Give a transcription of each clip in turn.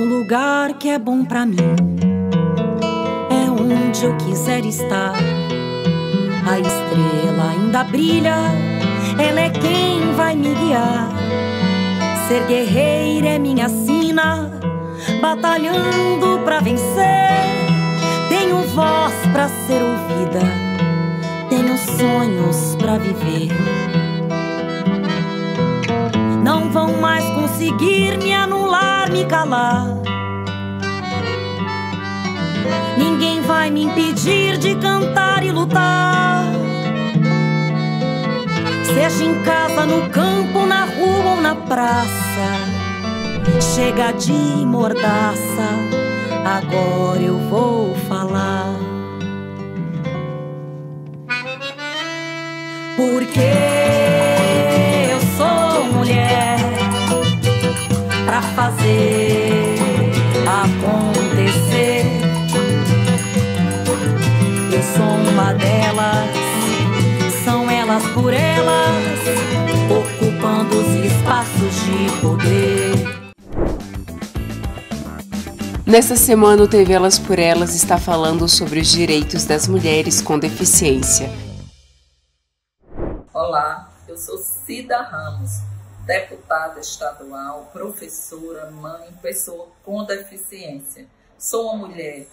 lugar que é bom pra mim é onde eu quiser estar. A estrela ainda brilha, ela é quem vai me guiar. Ser guerreira é minha sina, batalhando pra vencer. Tenho voz pra ser ouvida, tenho sonhos pra viver. Não vão mais conseguir me anular, me calar. Ninguém vai me impedir de cantar e lutar. Seja em casa, no campo, na rua ou na praça, chega de mordaça, agora eu vou falar. Porque eu sou mulher pra fazer acontecer. Eu sou uma delas, são elas por elas, ocupando os espaços de poder. Nesta semana, o TV Elas por Elas está falando sobre os direitos das mulheres com deficiência. Olá, eu sou Cida Ramos, deputada estadual, professora, mãe, pessoa com deficiência. Sou uma mulher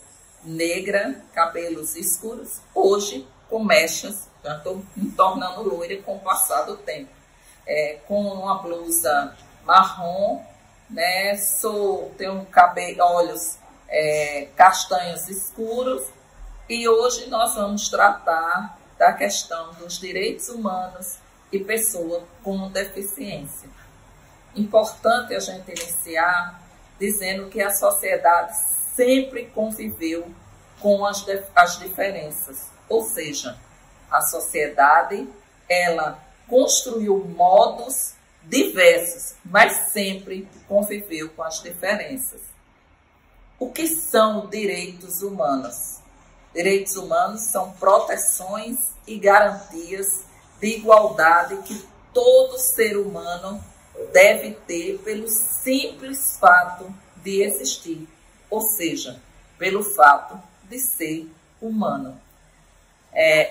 negra, cabelos escuros, hoje com mechas, já estou me tornando loira com o passar do tempo. Com uma blusa marrom, né? Tenho olhos castanhos escuros, e hoje nós vamos tratar da questão dos direitos humanos e pessoa com deficiência. Importante a gente iniciar dizendo que a sociedade sempre conviveu com as diferenças, ou seja, a sociedade ela construiu modos diversos, mas sempre conviveu com as diferenças. O que são direitos humanos? Direitos humanos são proteções e garantias de igualdade que todo ser humano deve ter pelo simples fato de existir, ou seja, pelo fato de ser humano.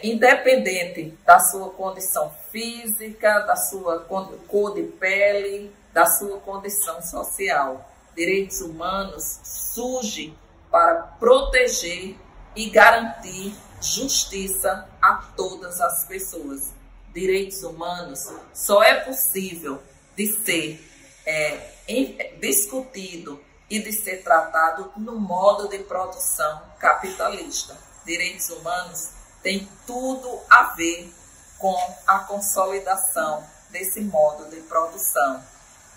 Independente da sua condição física, da sua cor de pele, da sua condição social. Direitos humanos surgem para proteger e garantir justiça a todas as pessoas. Direitos humanos só é possível de ser discutido e de ser tratado no modo de produção capitalista. Direitos humanos têm tudo a ver com a consolidação desse modo de produção.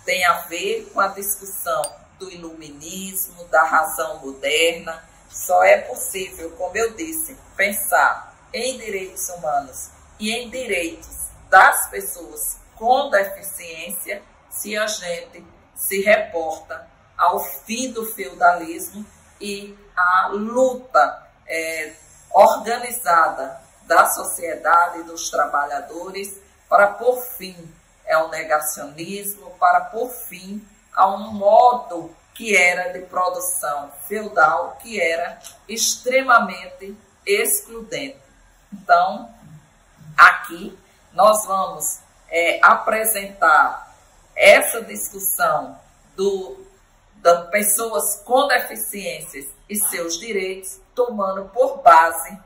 Tem a ver com a discussão do iluminismo, da razão moderna. Só é possível, como eu disse, pensar em direitos humanos e em direitos das pessoas com deficiência se a gente se reporta ao fim do feudalismo e à luta organizada da sociedade e dos trabalhadores para pôr fim ao negacionismo, para pôr fim a um modo que era de produção feudal, que era extremamente excludente. Então, aqui nós vamos apresentar essa discussão das pessoas com deficiências e seus direitos, tomando por base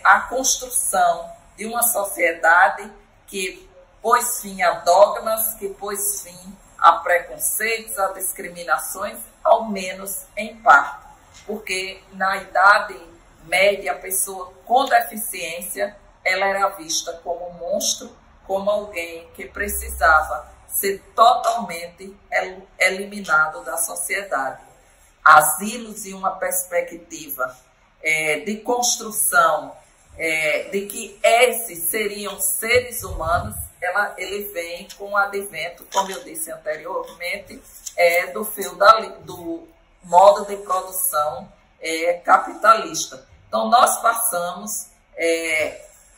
a construção de uma sociedade que pôs fim a dogmas, que pôs fim a preconceitos, a discriminações, ao menos em parte. Porque na Idade Média, a pessoa com deficiência ela era vista como um monstro, como alguém que precisava ser totalmente eliminado da sociedade. Asilos e uma perspectiva de construção de que esses seriam seres humanos, ele vem com o advento, como eu disse anteriormente, do modo de produção capitalista. Então, nós passamos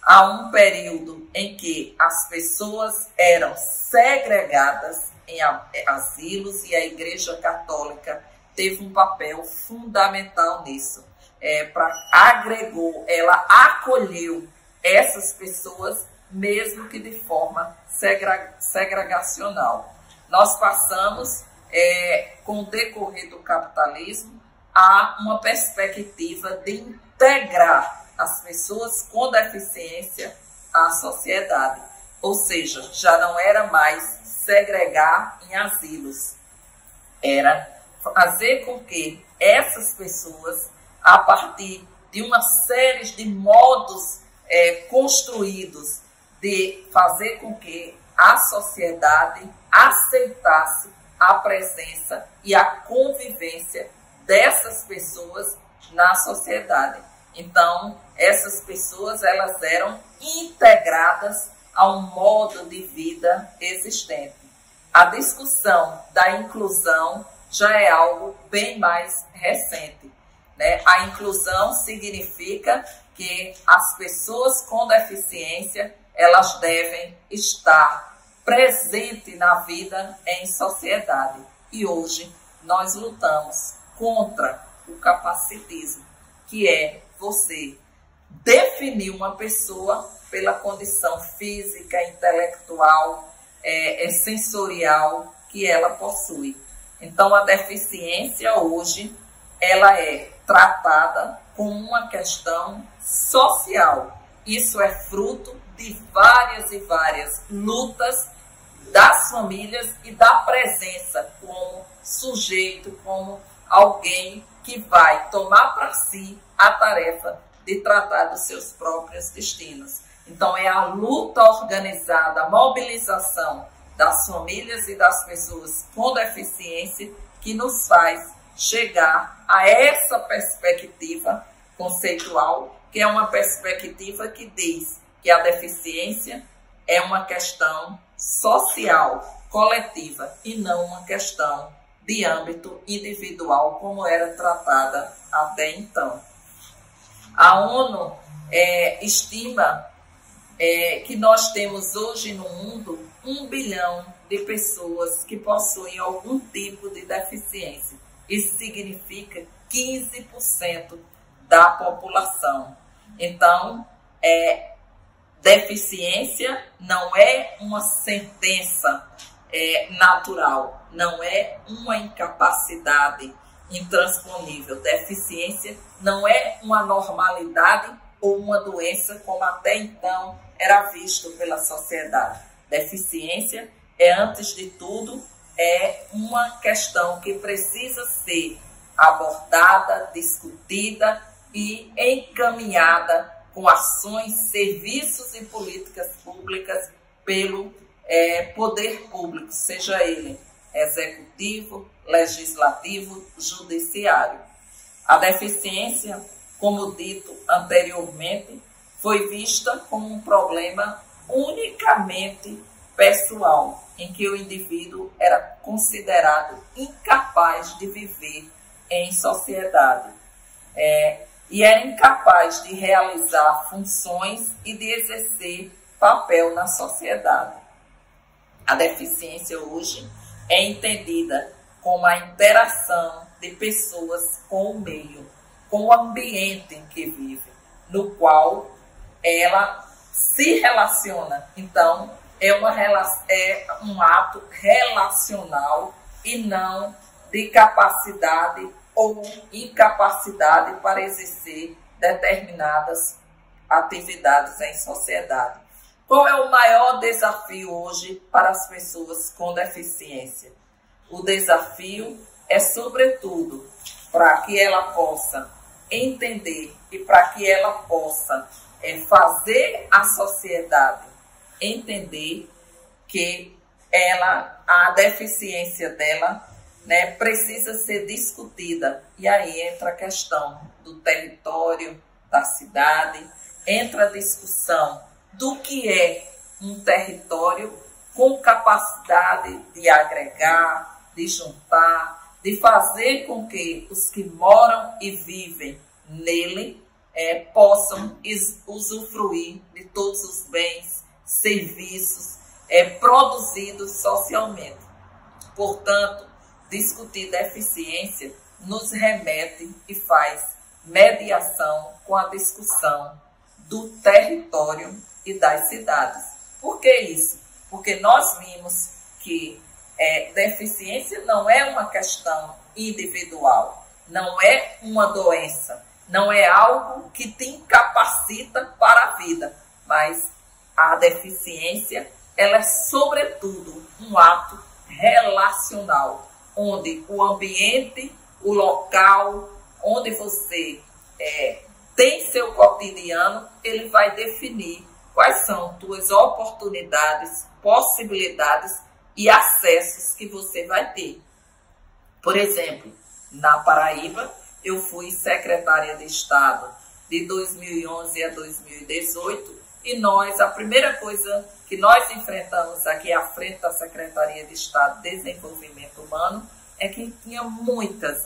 a um período em que as pessoas eram segregadas em asilos, e a Igreja Católica teve um papel fundamental nisso. Agregou, ela acolheu essas pessoas, mesmo que de forma segregacional. Nós passamos, com o decorrer do capitalismo, a uma perspectiva de integrar as pessoas com deficiência à sociedade. Ou seja, já não era mais segregar em asilos, era fazer com que essas pessoas, a partir de uma série de modos construídos, de fazer com que a sociedade aceitasse a presença e a convivência dessas pessoas na sociedade. Então, essas pessoas, elas eram integradas a um modo de vida existente. A discussão da inclusão já é algo bem mais recente, né? A inclusão significa que as pessoas com deficiência, elas devem estar presentes na vida em sociedade. E hoje nós lutamos contra o capacitismo, que é você definir uma pessoa pela condição física, intelectual, sensorial que ela possui. Então, a deficiência hoje, ela é tratada como uma questão social. Isso é fruto de várias e várias lutas das famílias e da presença como sujeito, como alguém que vai tomar para si a tarefa de tratar dos seus próprios destinos. Então, é a luta organizada, a mobilização das famílias e das pessoas com deficiência que nos faz chegar a essa perspectiva conceitual, que é uma perspectiva que diz que a deficiência é uma questão social, coletiva, e não uma questão de âmbito individual, como era tratada até então. A ONU estima que nós temos hoje no mundo 1 bilhão de pessoas que possuem algum tipo de deficiência. Isso significa 15% da população. Então, deficiência não é uma sentença natural, não é uma incapacidade intransponível. Deficiência não é uma normalidade ou uma doença como até então era visto pela sociedade. Deficiência antes de tudo, uma questão que precisa ser abordada, discutida e encaminhada com ações, serviços e políticas públicas pelo poder público, seja ele executivo, legislativo, judiciário. A deficiência, como dito anteriormente, foi vista como um problema unicamente pessoal, em que o indivíduo era considerado incapaz de viver em sociedade. E era incapaz de realizar funções e de exercer papel na sociedade. A deficiência hoje é entendida como a interação de pessoas com o meio, com o ambiente em que vive, no qual ela se relaciona. Então, é um ato relacional e não de capacidade ou incapacidade para exercer determinadas atividades em sociedade. Qual é o maior desafio hoje para as pessoas com deficiência? O desafio é, sobretudo, para que ela possa entender e para que ela possa fazer a sociedade entender que a deficiência dela, né, precisa ser discutida. E aí entra a questão do território, da cidade, entra a discussão do que é um território com capacidade de agregar, de juntar, de fazer com que os que moram e vivem nele possam usufruir de todos os bens, serviços produzidos socialmente. Portanto, discutir deficiência nos remete e faz mediação com a discussão do território e das cidades. Por que isso? Porque nós vimos que deficiência não é uma questão individual, não é uma doença, não é algo que te incapacita para a vida, mas a deficiência, ela é sobretudo um ato relacional, onde o ambiente, o local, onde você tem seu cotidiano, ele vai definir quais são suas oportunidades, possibilidades e acessos que você vai ter. Por exemplo, na Paraíba, eu fui secretária de Estado de 2011 a 2018 e a primeira coisa que nós enfrentamos aqui à frente da Secretaria de Estado de Desenvolvimento Humano é que tinha muitas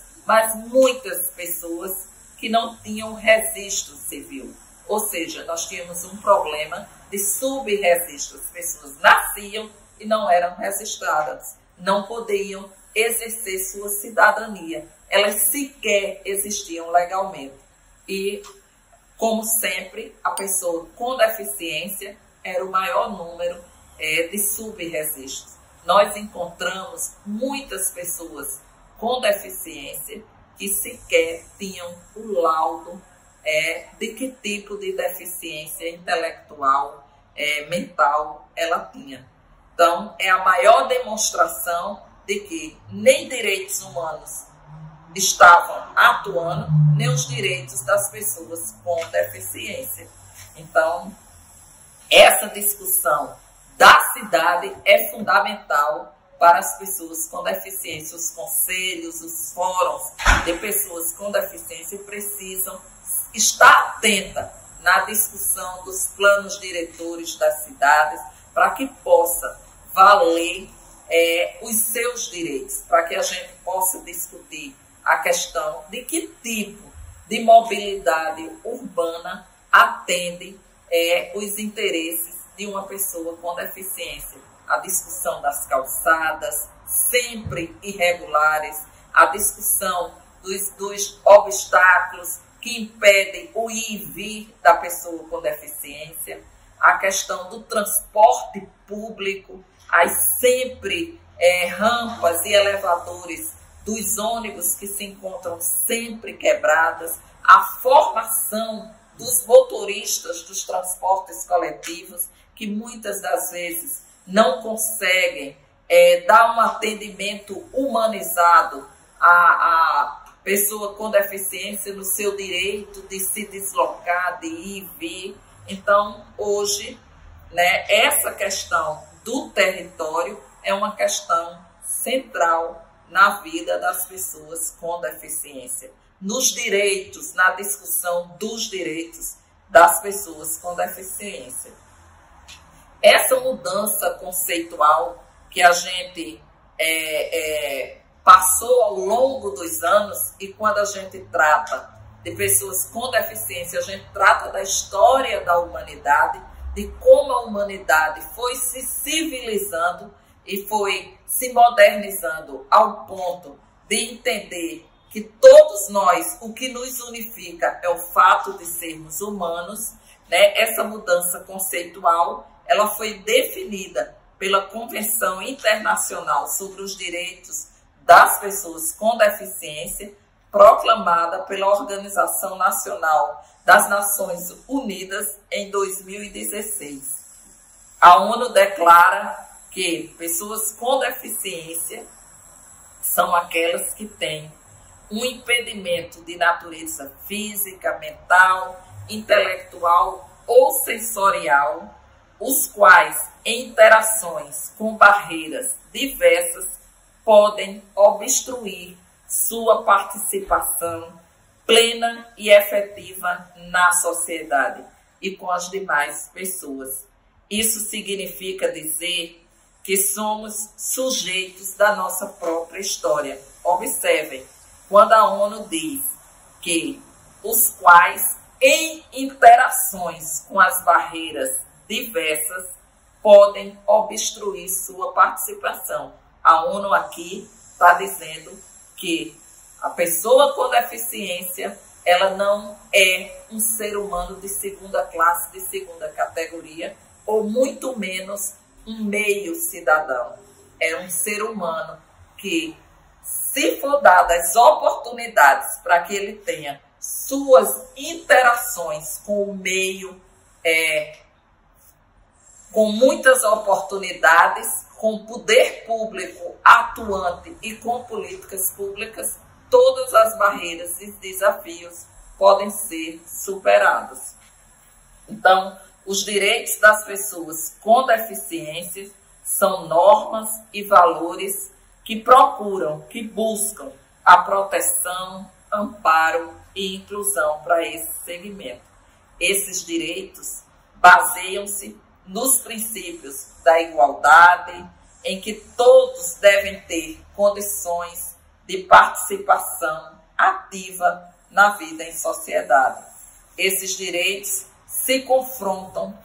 pessoas que não tinham registro civil. Ou seja, nós tínhamos um problema de subregistro. As pessoas nasciam e não eram registradas, não podiam exercer sua cidadania. Elas sequer existiam legalmente. E, como sempre, a pessoa com deficiência era o maior número de subregistros. Nós encontramos muitas pessoas com deficiência que sequer tinham o laudo de que tipo de deficiência intelectual, mental ela tinha. Então, é a maior demonstração de que nem direitos humanos estavam atuando, nem os direitos das pessoas com deficiência. Então, essa discussão da cidade é fundamental para as pessoas com deficiência. Os conselhos, os fóruns de pessoas com deficiência precisam estar atenta na discussão dos planos diretores das cidades para que possa valer os seus direitos, para que a gente possa discutir a questão de que tipo de mobilidade urbana atende os interesses de uma pessoa com deficiência. A discussão das calçadas, sempre irregulares, a discussão dos obstáculos que impedem o ir e vir da pessoa com deficiência, a questão do transporte público, as sempre rampas e elevadores dos ônibus que se encontram sempre quebradas, a formação dos motoristas dos transportes coletivos, que muitas das vezes não conseguem dar um atendimento humanizado à pessoa com deficiência no seu direito de se deslocar, de ir e vir. Então, hoje, essa questão do território é uma questão central na vida das pessoas com deficiência, nos direitos, na discussão dos direitos das pessoas com deficiência. Essa mudança conceitual que a gente passou ao longo dos anos, e quando a gente trata de pessoas com deficiência, a gente trata da história da humanidade, de como a humanidade foi se civilizando e foi se modernizando ao ponto de entender que todos nós, o que nos unifica é o fato de sermos humanos, Essa mudança conceitual, ela foi definida pela Convenção Internacional sobre os Direitos das Pessoas com Deficiência, proclamada pela Organização Nacional das Nações Unidas em 2016. A ONU declara que pessoas com deficiência são aquelas que têm um impedimento de natureza física, mental, intelectual ou sensorial, os quais, em interações com barreiras diversas, podem obstruir sua participação plena e efetiva na sociedade e com as demais pessoas. Isso significa dizer que somos sujeitos da nossa própria história. Observem, quando a ONU diz que os quais, em interações com as barreiras diversas, podem obstruir sua participação. A ONU aqui está dizendo que A pessoa com deficiência, ela não é um ser humano de segunda classe, de segunda categoria, ou muito menos um meio cidadão. É um ser humano que, se for dadas oportunidades para que ele tenha suas interações com o meio, com muitas oportunidades, com poder público atuante e com políticas públicas, todas as barreiras e desafios podem ser superados. Então, os direitos das pessoas com deficiência são normas e valores que procuram, que buscam a proteção, amparo e inclusão para esse segmento. Esses direitos baseiam-se nos princípios da igualdade, em que todos devem ter condições de participação ativa na vida em sociedade. Esses direitos se confrontam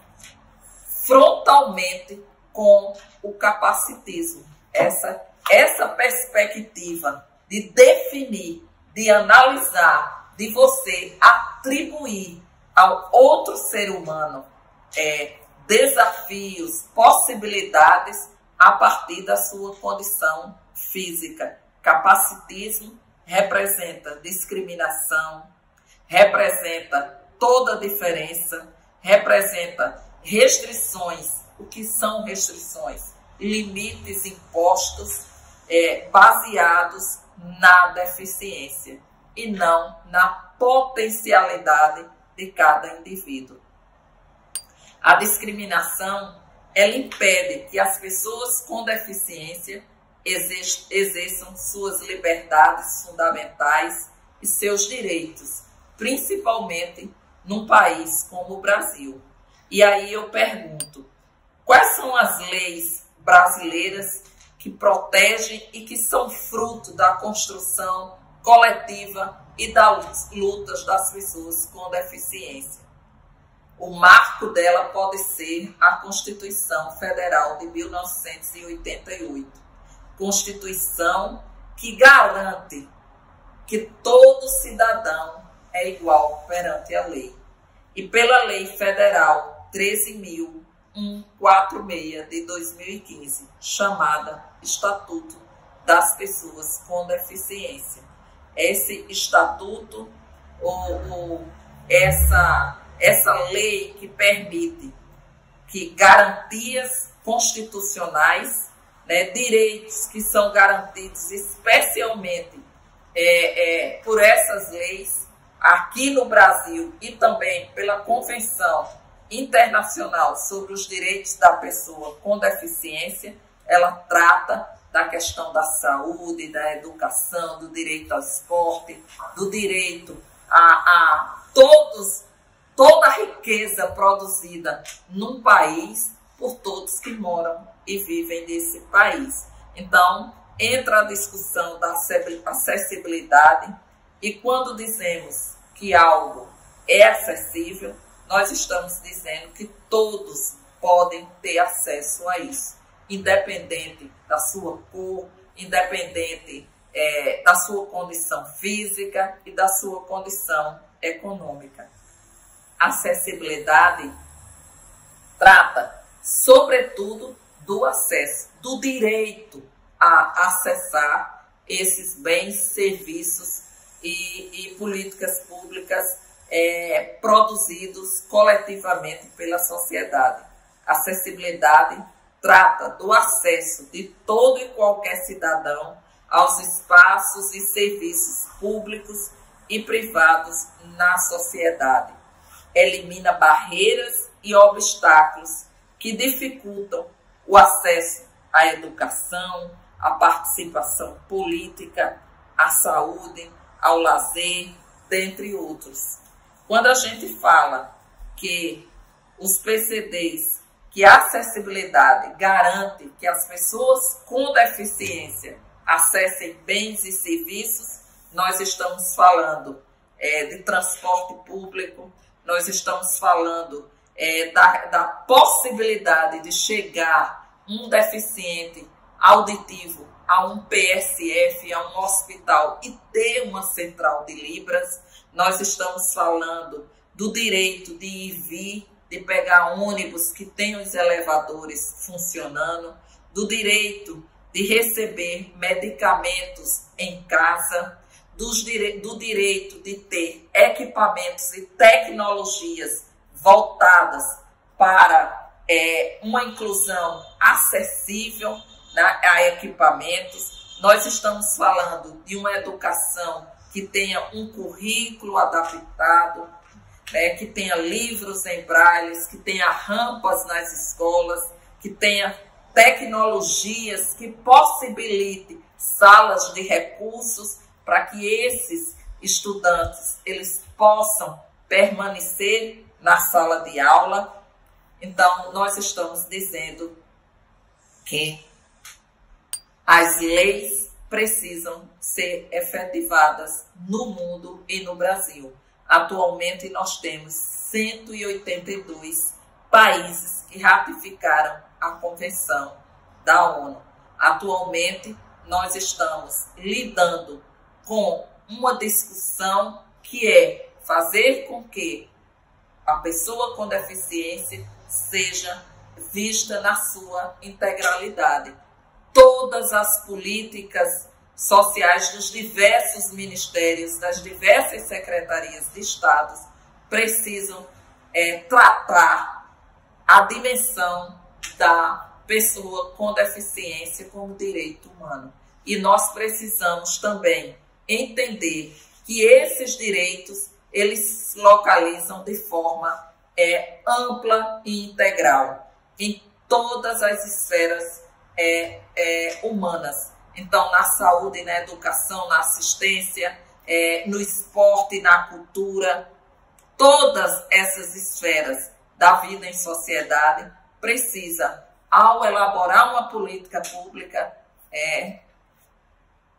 frontalmente com o capacitismo. Essa perspectiva de definir, de analisar, de você atribuir ao outro ser humano desafios, possibilidades a partir da sua condição física. Capacitismo representa discriminação, representa toda diferença, representa restrições. O que são restrições? Limites impostos baseados na deficiência e não na potencialidade de cada indivíduo. A discriminação, ela impede que as pessoas com deficiência exerçam suas liberdades fundamentais e seus direitos, principalmente num país como o Brasil. E aí eu pergunto, quais são as leis brasileiras que protegem e que são fruto da construção coletiva e das lutas das pessoas com deficiência? O marco dela pode ser a Constituição Federal de 1988. Constituição que garante que todo cidadão é igual perante a lei. E pela Lei Federal 13.146 de 2015, chamada Estatuto das Pessoas com Deficiência. Esse estatuto, essa lei que permite que garantias constitucionais, direitos que são garantidos especialmente por essas leis aqui no Brasil e também pela Convenção Internacional sobre os Direitos da Pessoa com Deficiência, ela trata da questão da saúde, da educação, do direito ao esporte, do direito a toda a riqueza produzida num país por todos que moram e vivem nesse país. Então, entra a discussão da acessibilidade e quando dizemos que algo é acessível, nós estamos dizendo que todos podem ter acesso a isso, independente da sua cor, independente da sua condição física e da sua condição econômica. Acessibilidade trata, sobretudo, do acesso, do direito a acessar esses bens, serviços e políticas públicas produzidos coletivamente pela sociedade. Acessibilidade trata do acesso de todo e qualquer cidadão aos espaços e serviços públicos e privados na sociedade. Elimina barreiras e obstáculos que dificultam o acesso à educação, à participação política, à saúde, ao lazer, dentre outros. Quando a gente fala que os PCDs, que a acessibilidade garante que as pessoas com deficiência acessem bens e serviços, nós estamos falando de transporte público, nós estamos falando da possibilidade de chegar um deficiente auditivo a um PSF, a um hospital e ter uma central de Libras. Nós estamos falando do direito de ir e vir, de pegar ônibus que tenham os elevadores funcionando, do direito de receber medicamentos em casa, do direito de ter equipamentos e tecnologias voltadas para uma inclusão acessível, né, a equipamentos. Nós estamos falando de uma educação que tenha um currículo adaptado, né, que tenha livros em braille, que tenha rampas nas escolas, que tenha tecnologias que possibilitem salas de recursos para que esses estudantes eles possam permanecer na sala de aula. Então, nós estamos dizendo que as leis precisam ser efetivadas no mundo e no Brasil. Atualmente, nós temos 182 países que ratificaram a Convenção da ONU. Atualmente, nós estamos lidando com uma discussão que é fazer com que a pessoa com deficiência seja vista na sua integralidade. Todas as políticas sociais dos diversos ministérios, das diversas secretarias de Estado, precisam tratar a dimensão da pessoa com deficiência como direito humano. E nós precisamos também entender que esses direitos eles se localizam de forma ampla e integral em todas as esferas humanas. Então, na saúde, na educação, na assistência, no esporte, na cultura, todas essas esferas da vida em sociedade precisa, ao elaborar uma política pública,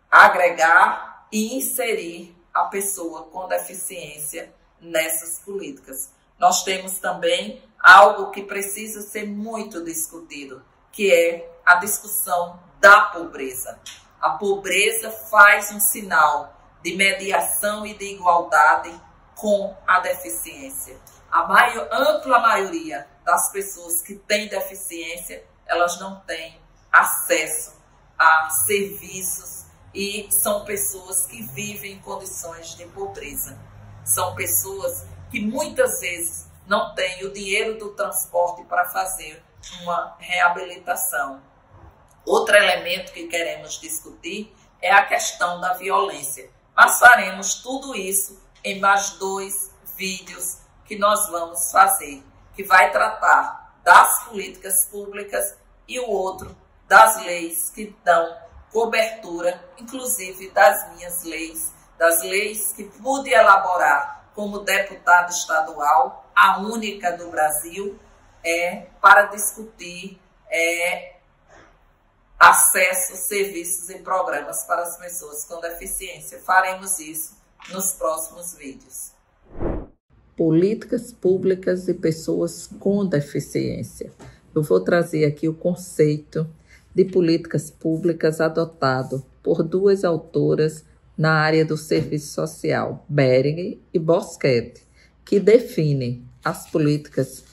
agregar e inserir a pessoa com deficiência nessas políticas. Nós temos também algo que precisa ser muito discutido, que é a discussão da pobreza. A pobreza faz um sinal de mediação e de igualdade com a deficiência. A ampla maioria das pessoas que têm deficiência, elas não têm acesso a serviços e são pessoas que vivem em condições de pobreza. São pessoas que muitas vezes não têm o dinheiro do transporte para fazer uma reabilitação. Outro elemento que queremos discutir é a questão da violência. Nós faremos tudo isso em mais 2 vídeos que nós vamos fazer, que vai tratar das políticas públicas e o outro das leis que dão cobertura, inclusive das minhas leis, das leis que pude elaborar como deputada estadual, a única do Brasil, para discutir acesso, serviços e programas para as pessoas com deficiência. Faremos isso nos próximos vídeos. Políticas públicas e pessoas com deficiência. Eu vou trazer aqui o conceito de políticas públicas adotado por 2 autoras na área do serviço social, Bering e Boschetti, que definem as políticas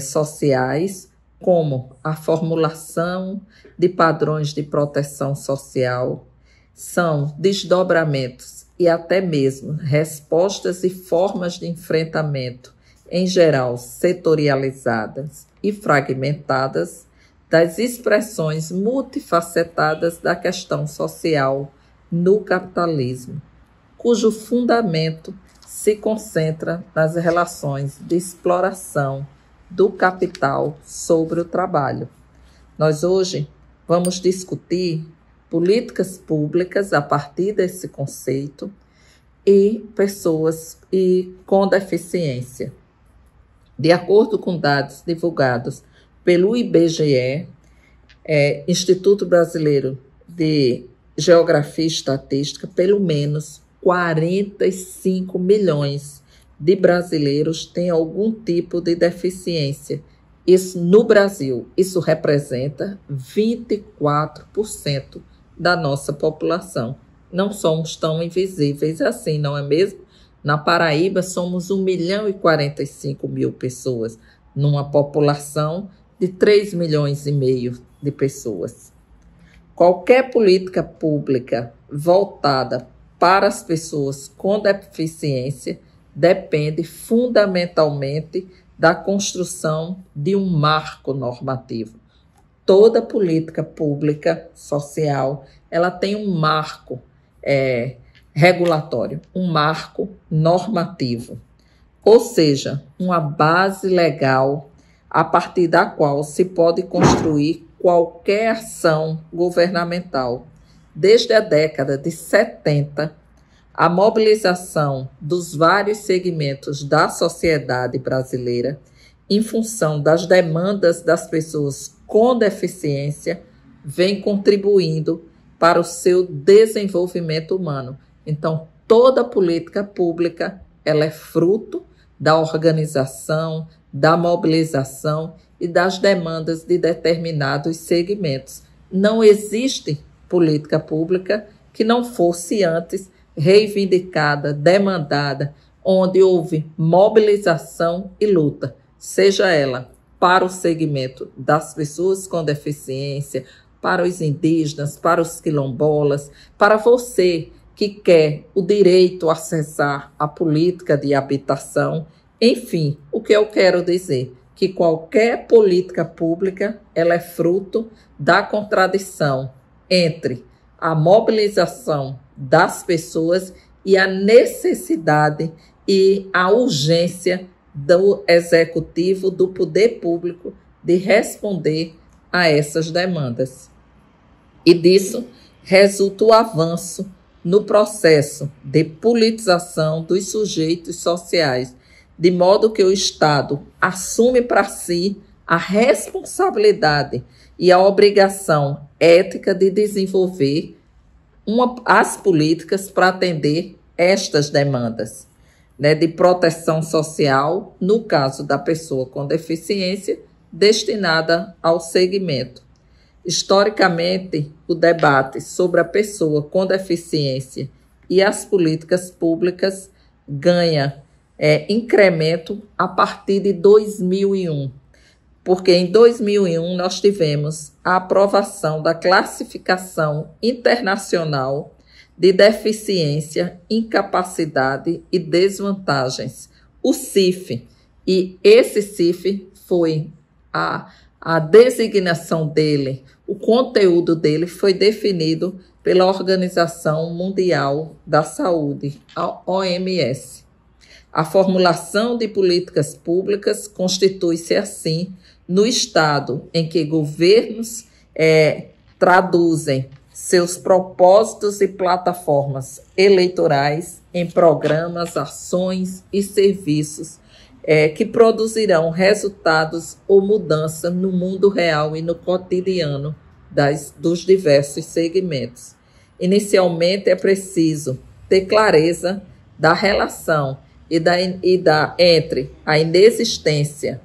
sociais como a formulação de padrões de proteção social, são desdobramentos e até mesmo respostas e formas de enfrentamento, em geral setorializadas e fragmentadas, das expressões multifacetadas da questão social no capitalismo, cujo fundamento se concentra nas relações de exploração do capital sobre o trabalho. Nós hoje vamos discutir políticas públicas a partir desse conceito e pessoas com deficiência. De acordo com dados divulgados pelo IBGE, Instituto Brasileiro de Geografia e Estatística, pelo menos 45 milhões de brasileiros têm algum tipo de deficiência. Isso no Brasil, isso representa 24% da nossa população. Não somos tão invisíveis assim, não é mesmo? Na Paraíba, somos 1.045.000 pessoas, numa população de 3,5 milhões de pessoas. Qualquer política pública voltada para as pessoas com deficiência depende fundamentalmente da construção de um marco normativo. Toda política pública social, ela tem um marco regulatório, um marco normativo, ou seja, uma base legal a partir da qual se pode construir qualquer ação governamental. Desde a década de 70, a mobilização dos vários segmentos da sociedade brasileira em função das demandas das pessoas com deficiência vem contribuindo para o seu desenvolvimento humano. Então, toda política pública ela é fruto da organização, da mobilização e das demandas de determinados segmentos. Não existe política pública que não fosse antes reivindicada, demandada, onde houve mobilização e luta, seja ela para o segmento das pessoas com deficiência, para os indígenas, para os quilombolas, para você que quer o direito a acessar a política de habitação. Enfim, o que eu quero dizer? Que qualquer política pública ela é fruto da contradição entre a mobilização das pessoas e a necessidade e a urgência do executivo, do poder público, de responder a essas demandas. E disso resulta o avanço no processo de politização dos sujeitos sociais, de modo que o Estado assume para si a responsabilidade e a obrigação ética de desenvolver as políticas para atender estas demandas, de proteção social, no caso da pessoa com deficiência, destinada ao segmento. Historicamente, o debate sobre a pessoa com deficiência e as políticas públicas ganha incremento a partir de 2001, porque em 2001 nós tivemos a aprovação da Classificação Internacional de Deficiência, Incapacidade e Desvantagens, o CIF, e esse CIF foi a designação dele, o conteúdo dele foi definido pela Organização Mundial da Saúde, a OMS. A formulação de políticas públicas constitui-se assim no estado em que governos traduzem seus propósitos e plataformas eleitorais em programas, ações e serviços que produzirão resultados ou mudança no mundo real e no cotidiano dos diversos segmentos. Inicialmente, é preciso ter clareza da relação entre a inexistência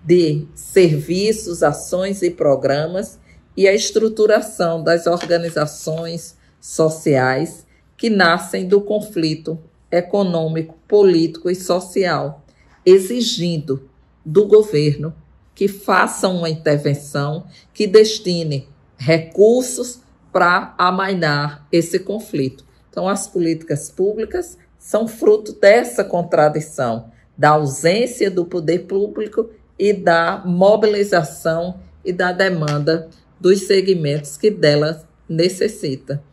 de serviços, ações e programas e a estruturação das organizações sociais que nascem do conflito econômico, político e social, exigindo do governo que faça uma intervenção que destine recursos para amainar esse conflito. Então, as políticas públicas são fruto dessa contradição, da ausência do poder público e da mobilização e da demanda dos segmentos que dela necessita.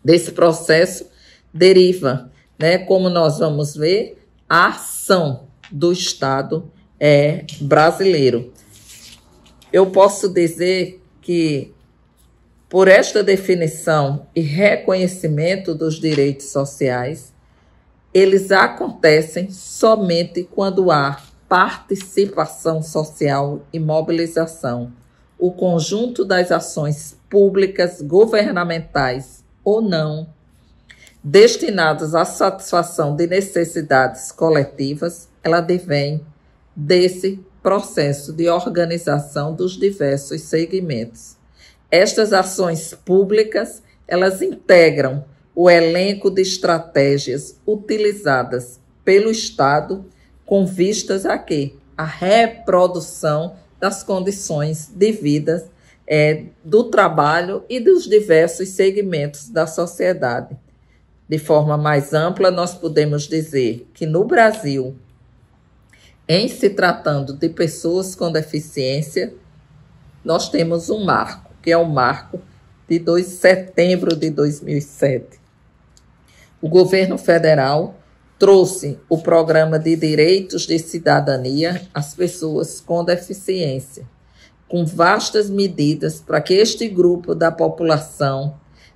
Desse processo deriva, como nós vamos ver, a ação do Estado brasileiro. Eu posso dizer que, por esta definição e reconhecimento dos direitos sociais, eles acontecem somente quando há participação social e mobilização. O conjunto das ações públicas, governamentais ou não, destinadas à satisfação de necessidades coletivas, ela advém desse processo de organização dos diversos segmentos. Estas ações públicas, elas integram o elenco de estratégias utilizadas pelo Estado com vistas a quê? A reprodução das condições de vida do trabalho e dos diversos segmentos da sociedade. De forma mais ampla, nós podemos dizer que no Brasil, em se tratando de pessoas com deficiência, nós temos um marco, que é o marco de setembro de 2007. O governo federal trouxe o Programa de Direitos de Cidadania às pessoas com deficiência, com vastas medidas para que este grupo da população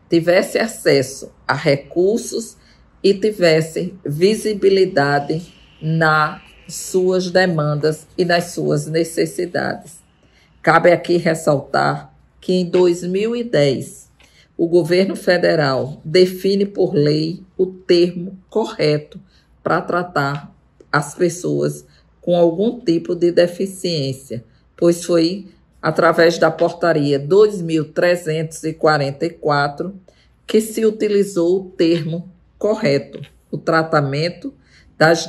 tivesse acesso a recursos e tivesse visibilidade nas suas demandas e nas suas necessidades. Cabe aqui ressaltar que em 2010, o governo federal define por lei o termo correto para tratar as pessoas com algum tipo de deficiência, pois foi através da portaria 2.344 que se utilizou o termo correto, o tratamento das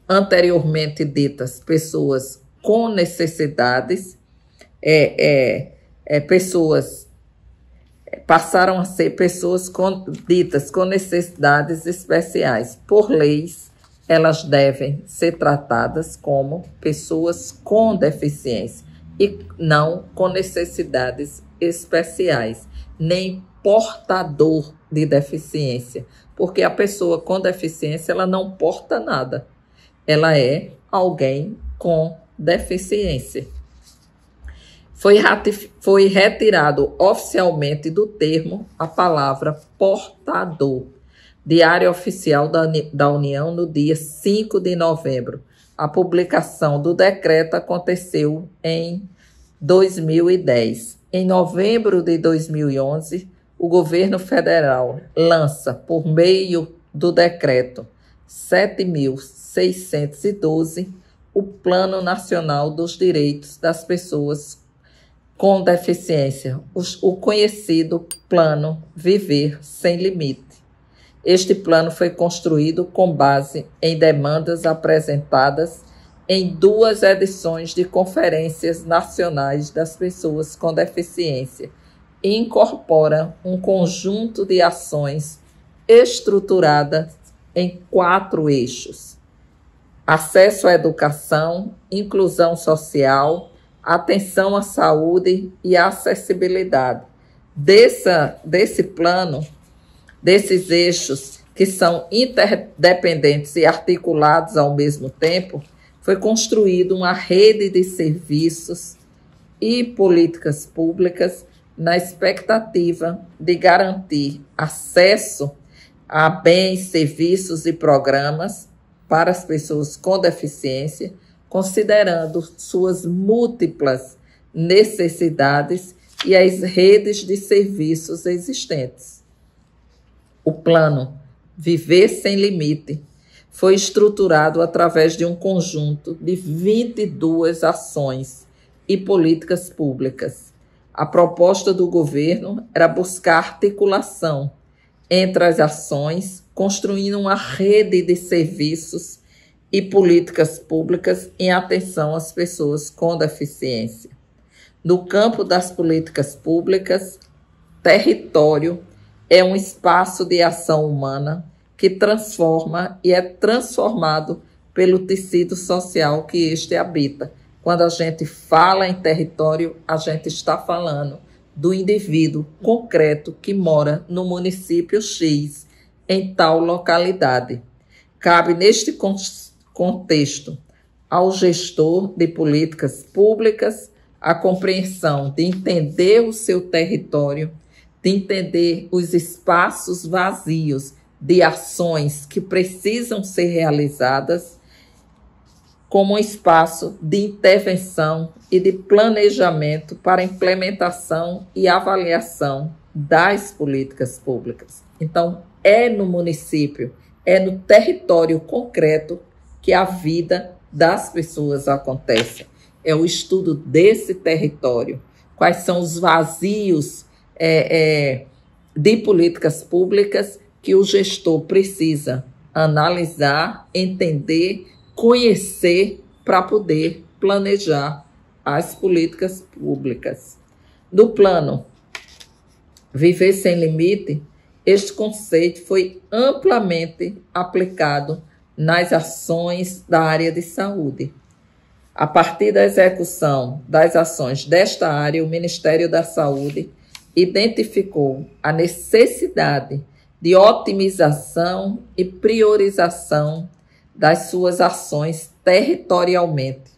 anteriormente ditas pessoas com necessidades, passaram a ser pessoas ditas com necessidades especiais. Por leis, elas devem ser tratadas como pessoas com deficiência e não com necessidades especiais, nem portador de deficiência, porque a pessoa com deficiência ela não porta nada, ela é alguém com deficiência. Foi retirado oficialmente do termo a palavra portador. Diário Oficial da União, no dia 5 de novembro. A publicação do decreto aconteceu em 2010. Em novembro de 2011, o governo federal lança, por meio do decreto 7.612, o Plano Nacional dos Direitos das Pessoas com Deficiência, o conhecido Plano Viver Sem Limite. Este plano foi construído com base em demandas apresentadas em 2 edições de conferências nacionais das pessoas com deficiência e incorpora um conjunto de ações estruturadas em 4 eixos: acesso à educação, inclusão social, atenção à saúde e acessibilidade. Desse plano, desses eixos que são interdependentes e articulados ao mesmo tempo, foi construída uma rede de serviços e políticas públicas na expectativa de garantir acesso a bens, serviços e programas para as pessoas com deficiência, considerando suas múltiplas necessidades e as redes de serviços existentes. O plano Viver Sem Limite foi estruturado através de um conjunto de 22 ações e políticas públicas. A proposta do governo era buscar articulação entre as ações, construindo uma rede de serviços e políticas públicas em atenção às pessoas com deficiência. No campo das políticas públicas, território é um espaço de ação humana que transforma e é transformado pelo tecido social que este habita. Quando a gente fala em território, a gente está falando do indivíduo concreto que mora no município X, em tal localidade. Cabe neste contexto ao gestor de políticas públicas a compreensão de entender o seu território, de entender os espaços vazios de ações que precisam ser realizadas como um espaço de intervenção e de planejamento para implementação e avaliação das políticas públicas. Então, é no município, é no território concreto que a vida das pessoas acontece. É o estudo desse território, quais são os vazios de políticas públicas que o gestor precisa analisar, entender, conhecer para poder planejar as políticas públicas. No plano Viver Sem Limite, este conceito foi amplamente aplicado nas ações da área de saúde. A partir da execução das ações desta área, o Ministério da Saúde identificou a necessidade de otimização e priorização das suas ações territorialmente,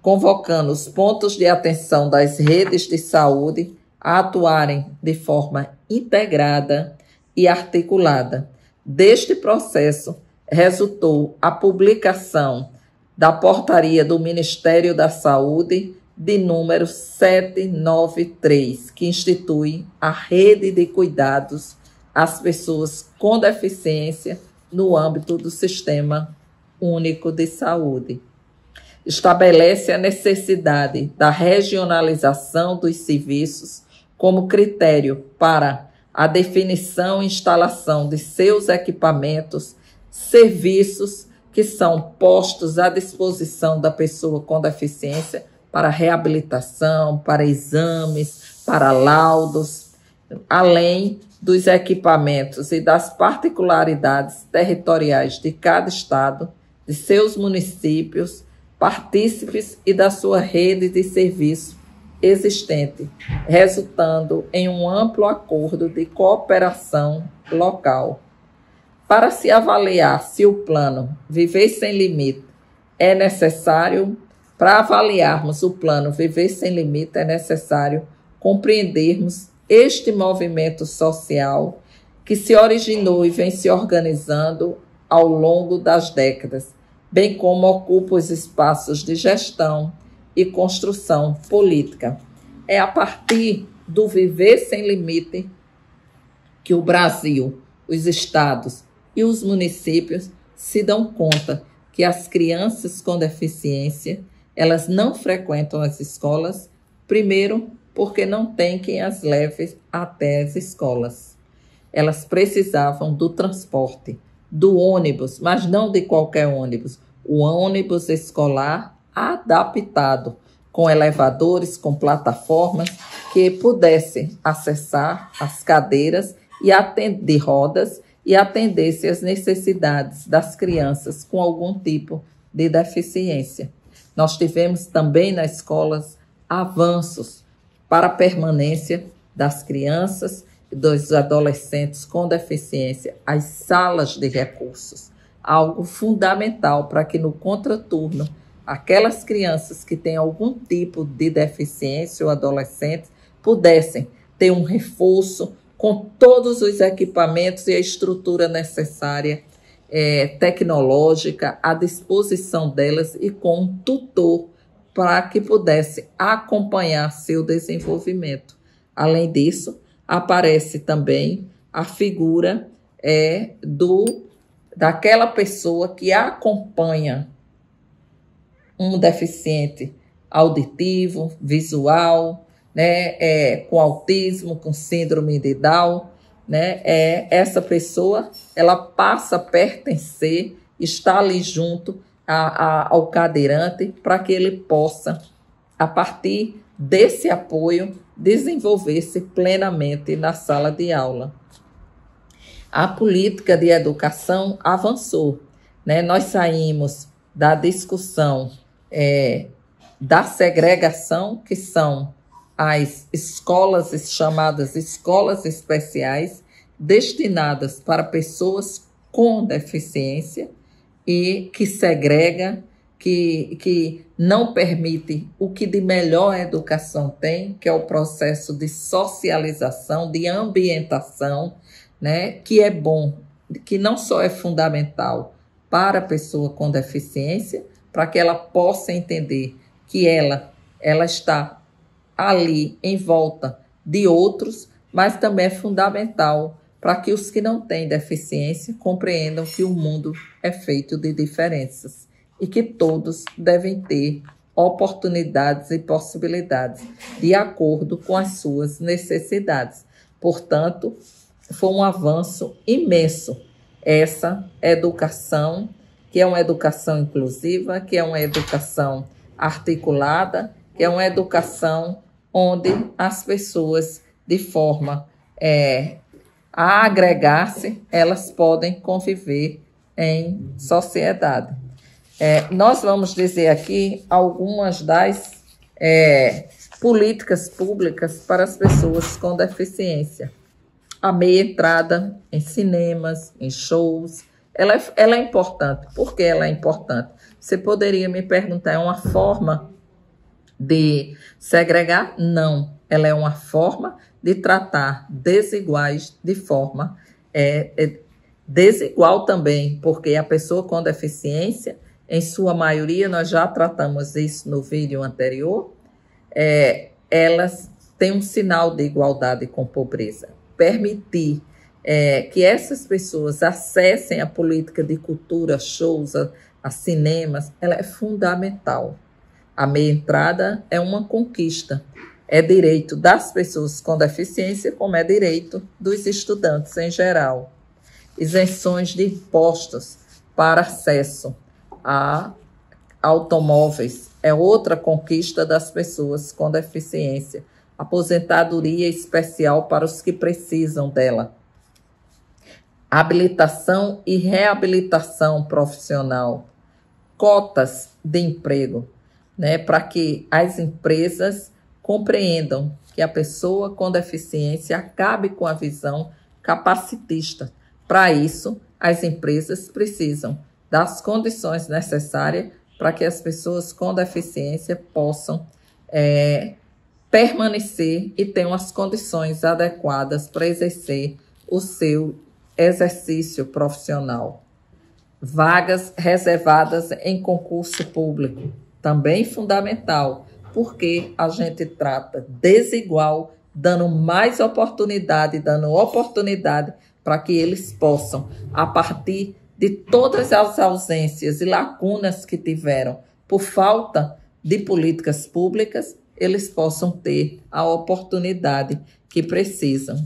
convocando os pontos de atenção das redes de saúde a atuarem de forma integrada e articulada. Deste processo, resultou a publicação da portaria do Ministério da Saúde de número 793, que institui a rede de cuidados às pessoas com deficiência no âmbito do Sistema Único de Saúde. Estabelece a necessidade da regionalização dos serviços como critério para a definição e instalação de seus equipamentos, serviços que são postos à disposição da pessoa com deficiência para reabilitação, para exames, para laudos, além dos equipamentos e das particularidades territoriais de cada estado, de seus municípios, partícipes e da sua rede de serviço existente, resultando em um amplo acordo de cooperação local. Para se avaliar se o plano Viver Sem Limite é necessário, para avaliarmos o plano Viver Sem Limite, é necessário compreendermos este movimento social que se originou e vem se organizando ao longo das décadas, bem como ocupa os espaços de gestão e construção política. É a partir do Viver Sem Limite que o Brasil, os estados e os municípios se dão conta que as crianças com deficiência, elas não frequentam as escolas, primeiro porque não tem quem as leve até as escolas. Elas precisavam do transporte, do ônibus, mas não de qualquer ônibus, o ônibus escolar adaptado, com elevadores, com plataformas, que pudesse acessar as cadeiras e atender rodas e atendesse às necessidades das crianças com algum tipo de deficiência. Nós tivemos também nas escolas avanços para a permanência das crianças e dos adolescentes com deficiência, as salas de recursos, algo fundamental para que no contraturno aquelas crianças que têm algum tipo de deficiência ou adolescentes pudessem ter um reforço com todos os equipamentos e a estrutura necessária, tecnológica, à disposição delas e com um tutor para que pudesse acompanhar seu desenvolvimento. Além disso, aparece também a figura daquela pessoa que acompanha um deficiente auditivo, visual, né, com autismo, com síndrome de Down, né, essa pessoa ela passa a pertencer, está ali junto ao cadeirante para que ele possa, a partir desse apoio, desenvolver-se plenamente na sala de aula. A política de educação avançou, né? Nós saímos da discussão da segregação, que são as escolas chamadas escolas especiais, destinadas para pessoas com deficiência e que segrega, que não permite o que de melhor a educação tem, que é o processo de socialização, de ambientação, né, que é bom, que não só é fundamental para a pessoa com deficiência, para que ela possa entender que ela está ali em volta de outros, mas também é fundamental para que os que não têm deficiência compreendam que o mundo é feito de diferenças e que todos devem ter oportunidades e possibilidades, de acordo com as suas necessidades. Portanto, foi um avanço imenso essa educação, que é uma educação inclusiva, que é uma educação articulada, que é uma educação onde as pessoas, de forma a agregar-se, elas podem conviver em sociedade. Nós vamos dizer aqui algumas das políticas públicas para as pessoas com deficiência. A meia entrada em cinemas, em shows, ela é importante. Por que ela é importante? Você poderia me perguntar, é uma forma de segregar? Não, ela é uma forma de tratar desiguais de forma desigual também, porque a pessoa com deficiência, em sua maioria, nós já tratamos isso no vídeo anterior, elas têm um sinal de igualdade com pobreza. Permitir que essas pessoas acessem a política de cultura, shows, a cinemas, ela é fundamental. A meia entrada é uma conquista. É direito das pessoas com deficiência, como é direito dos estudantes em geral. Isenções de impostos para acesso a automóveis é outra conquista das pessoas com deficiência. Aposentadoria especial para os que precisam dela. Habilitação e reabilitação profissional. Cotas de emprego, né, para que as empresas compreendam que a pessoa com deficiência acabe com a visão capacitista. Para isso, as empresas precisam das condições necessárias para que as pessoas com deficiência possam permanecer e tenham as condições adequadas para exercer o seu exercício profissional. Vagas reservadas em concurso público, também fundamental, porque a gente trata desigual, dando mais oportunidade, para que eles possam, a partir de todas as ausências e lacunas que tiveram por falta de políticas públicas, eles possam ter a oportunidade que precisam.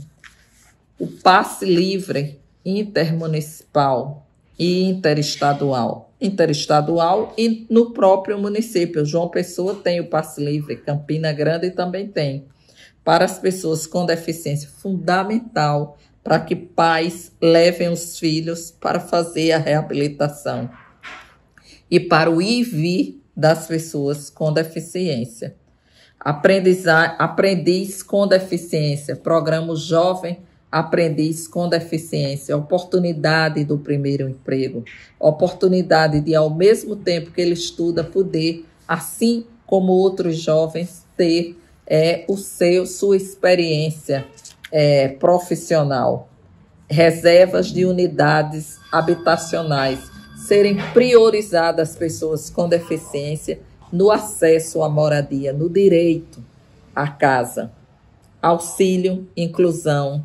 O passe livre intermunicipal e interestadual e no próprio município. João Pessoa tem o passe livre, Campina Grande também tem. Para as pessoas com deficiência, fundamental para que pais levem os filhos para fazer a reabilitação. E para o ir e vir das pessoas com deficiência. Aprendiz com deficiência, programa Jovem Aprendiz com Deficiência, oportunidade do primeiro emprego, oportunidade de, ao mesmo tempo que ele estuda, poder, assim como outros jovens, ter sua experiência profissional. Reservas de unidades habitacionais, serem priorizadas pessoas com deficiência no acesso à moradia, no direito à casa. Auxílio, inclusão,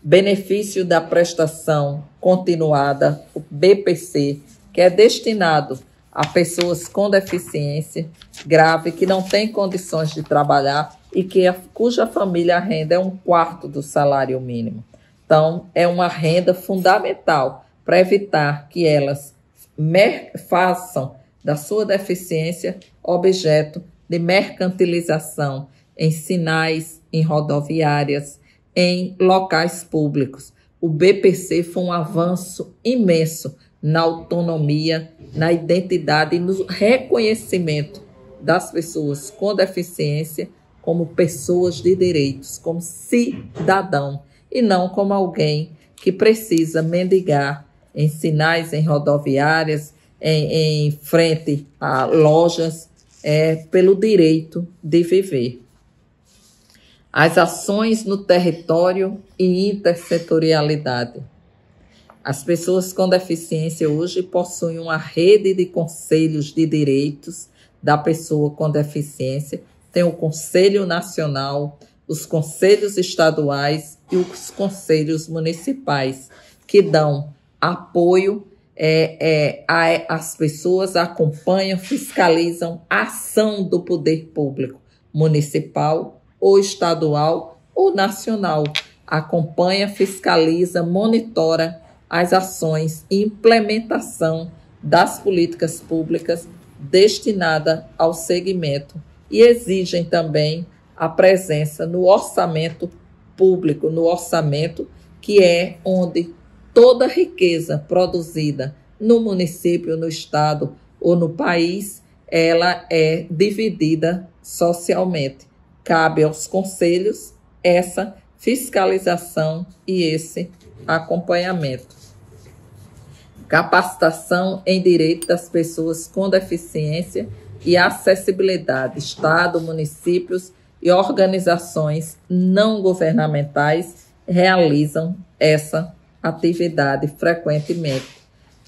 benefício da prestação continuada, o BPC, que é destinado a pessoas com deficiência grave que não têm condições de trabalhar e cuja família a renda é 1/4 do salário mínimo. Então, é uma renda fundamental para evitar que elas façam da sua deficiência objeto de mercantilização em sinais, em rodoviárias, em locais públicos. O BPC foi um avanço imenso na autonomia, na identidade e no reconhecimento das pessoas com deficiência como pessoas de direitos, como cidadão, e não como alguém que precisa mendigar em sinais, em rodoviárias, em frente a lojas, pelo direito de viver. As ações no território e intersetorialidade. As pessoas com deficiência hoje possuem uma rede de conselhos de direitos da pessoa com deficiência. Tem o Conselho Nacional, os conselhos estaduais e os conselhos municipais, que dão apoio as pessoas acompanham, fiscalizam a ação do poder público, municipal ou estadual ou nacional. Acompanha, fiscaliza, monitora as ações e implementação das políticas públicas destinadas ao segmento e exigem também a presença no orçamento público, no orçamento que é onde toda riqueza produzida no município, no estado ou no país, ela é dividida socialmente. Cabe aos conselhos essa fiscalização e esse acompanhamento. Capacitação em direito das pessoas com deficiência e acessibilidade. Estado, municípios e organizações não governamentais realizam essa atividade frequentemente.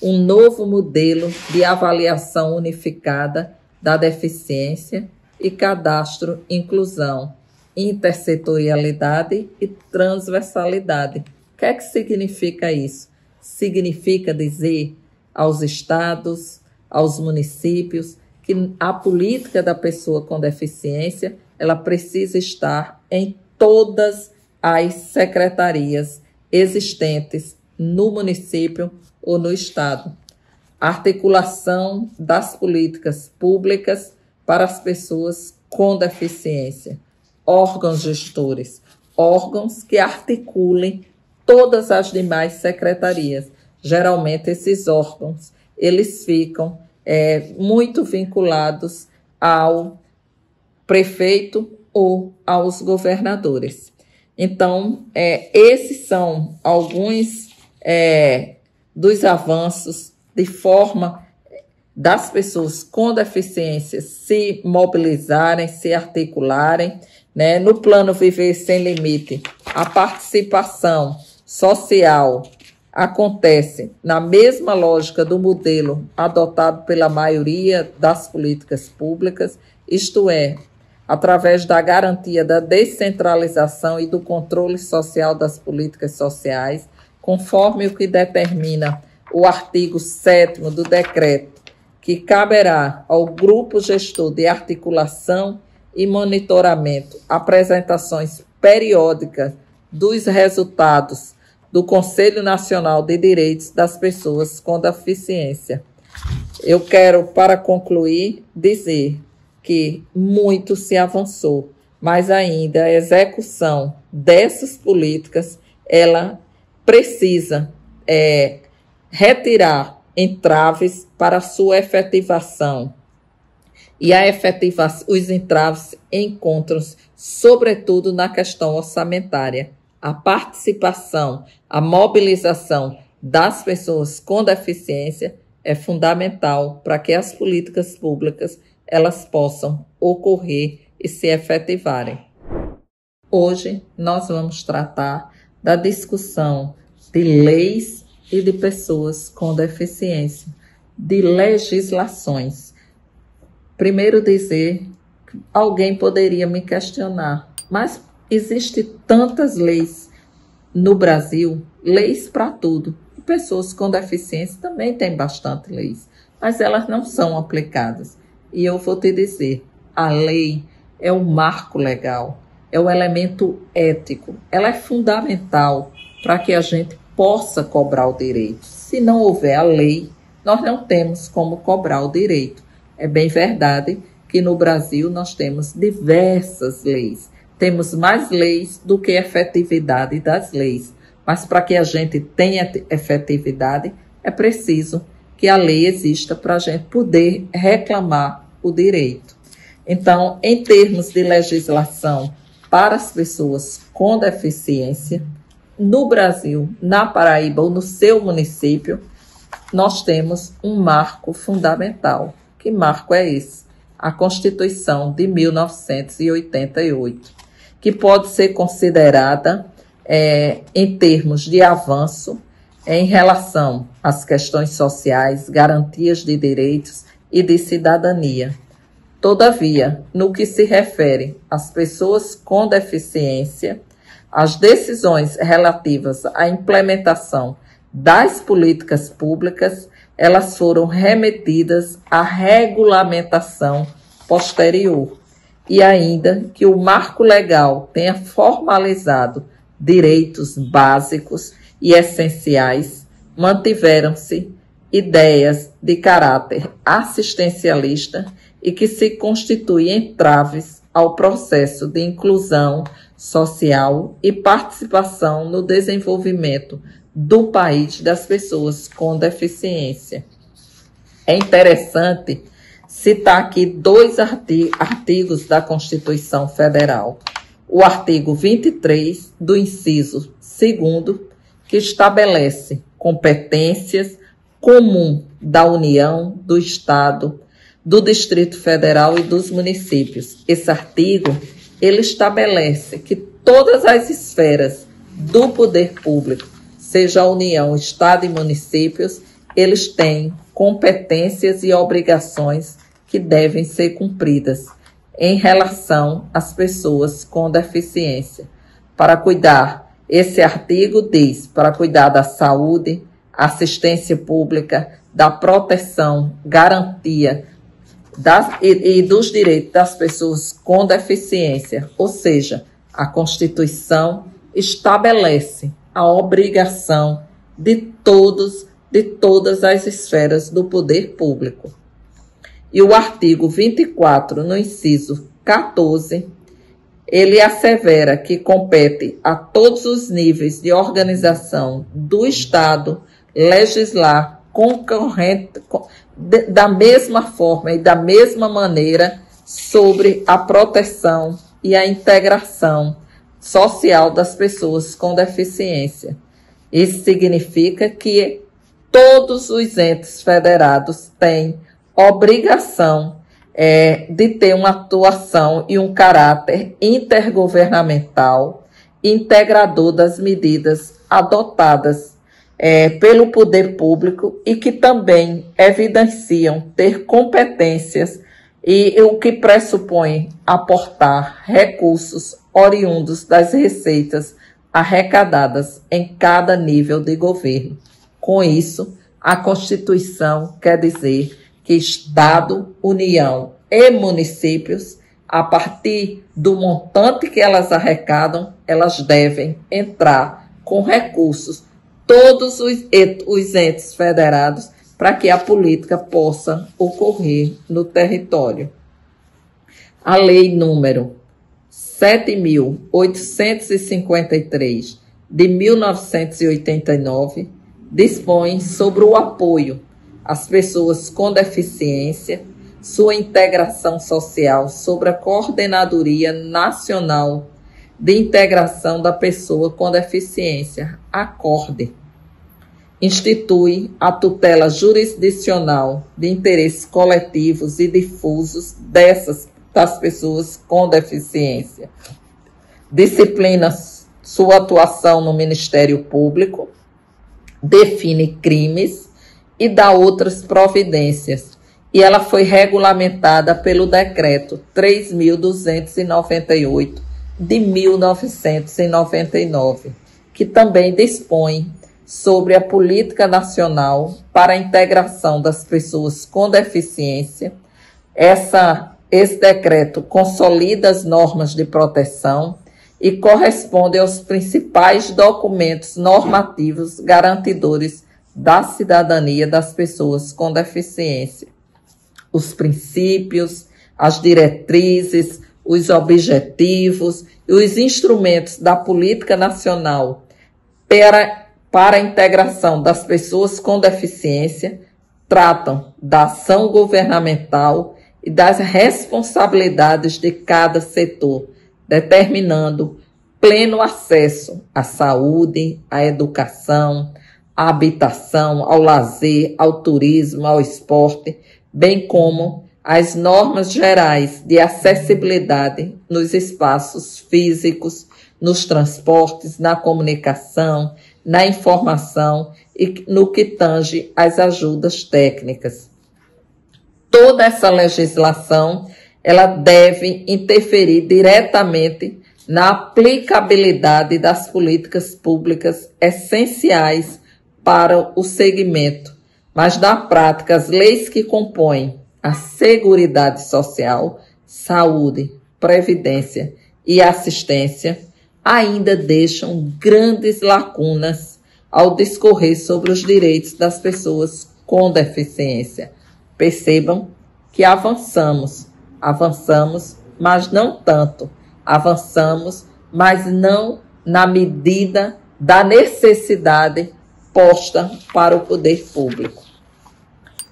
Um novo modelo de avaliação unificada da deficiência e cadastro, inclusão, intersetorialidade e transversalidade. O que é que significa isso? Significa dizer aos estados, aos municípios, que a política da pessoa com deficiência ela precisa estar em todas as secretarias existentes no município ou no estado. Articulação das políticas públicas para as pessoas com deficiência. Órgãos gestores, órgãos que articulem todas as demais secretarias. Geralmente esses órgãos, eles ficam muito vinculados ao prefeito ou aos governadores. Então, esses são alguns dos avanços de forma das pessoas com deficiência se mobilizarem, se articularem, né? No plano Viver Sem Limite, a participação social acontece na mesma lógica do modelo adotado pela maioria das políticas públicas, isto é, através da garantia da descentralização e do controle social das políticas sociais, conforme o que determina o artigo 7º do decreto, que caberá ao grupo gestor de articulação e monitoramento apresentações periódicas dos resultados do Conselho Nacional de Direitos das Pessoas com Deficiência. Eu quero, para concluir, dizer que muito se avançou, mas ainda a execução dessas políticas, ela precisa retirar entraves para sua efetivação. E os entraves encontram-se, sobretudo, na questão orçamentária. A participação, a mobilização das pessoas com deficiência é fundamental para que as políticas públicas elas possam ocorrer e se efetivarem. Hoje nós vamos tratar da discussão de leis e de pessoas com deficiência, de legislações. Primeiro dizer, alguém poderia me questionar, mas existem tantas leis no Brasil, leis para tudo. E pessoas com deficiência também têm bastante leis, mas elas não são aplicadas. E eu vou te dizer, a lei é um marco legal, é um elemento ético, ela é fundamental para que a gente possa cobrar o direito. Se não houver a lei, nós não temos como cobrar o direito. É bem verdade que no Brasil nós temos diversas leis. Temos mais leis do que efetividade das leis. Mas para que a gente tenha efetividade, é preciso que a lei exista para a gente poder reclamar o direito. Então, em termos de legislação para as pessoas com deficiência, no Brasil, na Paraíba ou no seu município, nós temos um marco fundamental. Que marco é esse? A Constituição de 1988, que pode ser considerada, em termos de avanço, em relação às questões sociais, garantias de direitos e de cidadania. Todavia, no que se refere às pessoas com deficiência, as decisões relativas à implementação das políticas públicas, elas foram remetidas à regulamentação posterior, e ainda que o marco legal tenha formalizado direitos básicos e essenciais, mantiveram-se ideias de caráter assistencialista e que se constituem entraves ao processo de inclusão social e participação no desenvolvimento do país das pessoas com deficiência. É interessante citar aqui dois artigos da Constituição Federal. O artigo 23 do inciso 2º, que estabelece competências comum da União, do Estado, do Distrito Federal e dos municípios. Esse artigo, ele estabelece que todas as esferas do poder público, seja a União, Estado e municípios, eles têm competências e obrigações que devem ser cumpridas em relação às pessoas com deficiência. Para cuidar, esse artigo diz, para cuidar da saúde, assistência pública, da proteção, garantia e dos direitos das pessoas com deficiência. Ou seja, a Constituição estabelece a obrigação de todas as esferas do poder público. E o artigo 24, no inciso 14, ele assevera que compete a todos os níveis de organização do Estado legislar da mesma forma e da mesma maneira sobre a proteção e a integração social das pessoas com deficiência. Isso significa que todos os entes federados têm obrigação de ter uma atuação e um caráter intergovernamental, integrador das medidas adotadas pelo poder público e que também evidenciam ter competências e o que pressupõe aportar recursos oriundos das receitas arrecadadas em cada nível de governo. Com isso, a Constituição quer dizer que Estado, União e municípios, a partir do montante que elas arrecadam, elas devem entrar com recursos, todos os entes federados, para que a política possa ocorrer no território. A Lei número 7.853, de 1989, dispõe sobre o apoio às pessoas com deficiência, sua integração social, sobre a Coordenadoria Nacional de Integração da Pessoa com Deficiência, a CORDE. Institui a tutela jurisdicional de interesses coletivos e difusos das pessoas com deficiência. Disciplina sua atuação no Ministério Público, define crimes e dá outras providências. E ela foi regulamentada pelo Decreto 3.298 de 1999, que também dispõe sobre a Política Nacional para a Integração das Pessoas com Deficiência. Esse decreto consolida as normas de proteção e corresponde aos principais documentos normativos garantidores da cidadania das pessoas com deficiência. Os princípios, as diretrizes, os objetivos e os instrumentos da Política Nacional para a integração das pessoas com deficiência tratam da ação governamental e das responsabilidades de cada setor, determinando pleno acesso à saúde, à educação, à habitação, ao lazer, ao turismo, ao esporte, bem como as normas gerais de acessibilidade nos espaços físicos, nos transportes, na comunicação, na informação e no que tange às ajudas técnicas. Toda essa legislação, ela deve interferir diretamente na aplicabilidade das políticas públicas essenciais para o segmento Mas, na prática, as leis que compõem a Seguridade Social, saúde, previdência e assistência ainda deixam grandes lacunas ao discorrer sobre os direitos das pessoas com deficiência. Percebam que avançamos, mas não tanto. Avançamos, mas não na medida da necessidade posta para o poder público.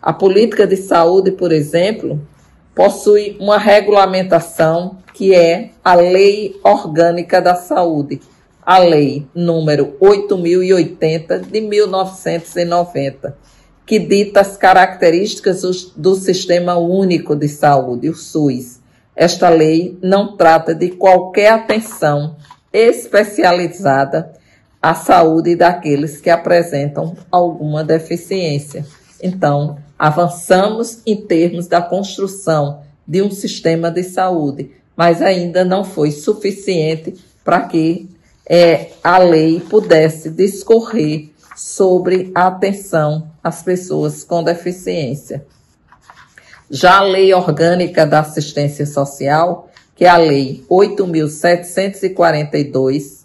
A política de saúde, por exemplo, possui uma regulamentação que é a Lei Orgânica da Saúde, a Lei número 8.080 de 1990, que dita as características do Sistema Único de Saúde, o SUS. Esta lei não trata de qualquer atenção especializada à saúde daqueles que apresentam alguma deficiência. Então, avançamos em termos da construção de um sistema de saúde, mas ainda não foi suficiente para que a lei pudesse discorrer sobre a atenção às pessoas com deficiência. Já a Lei Orgânica da Assistência Social, que é a Lei 8.742,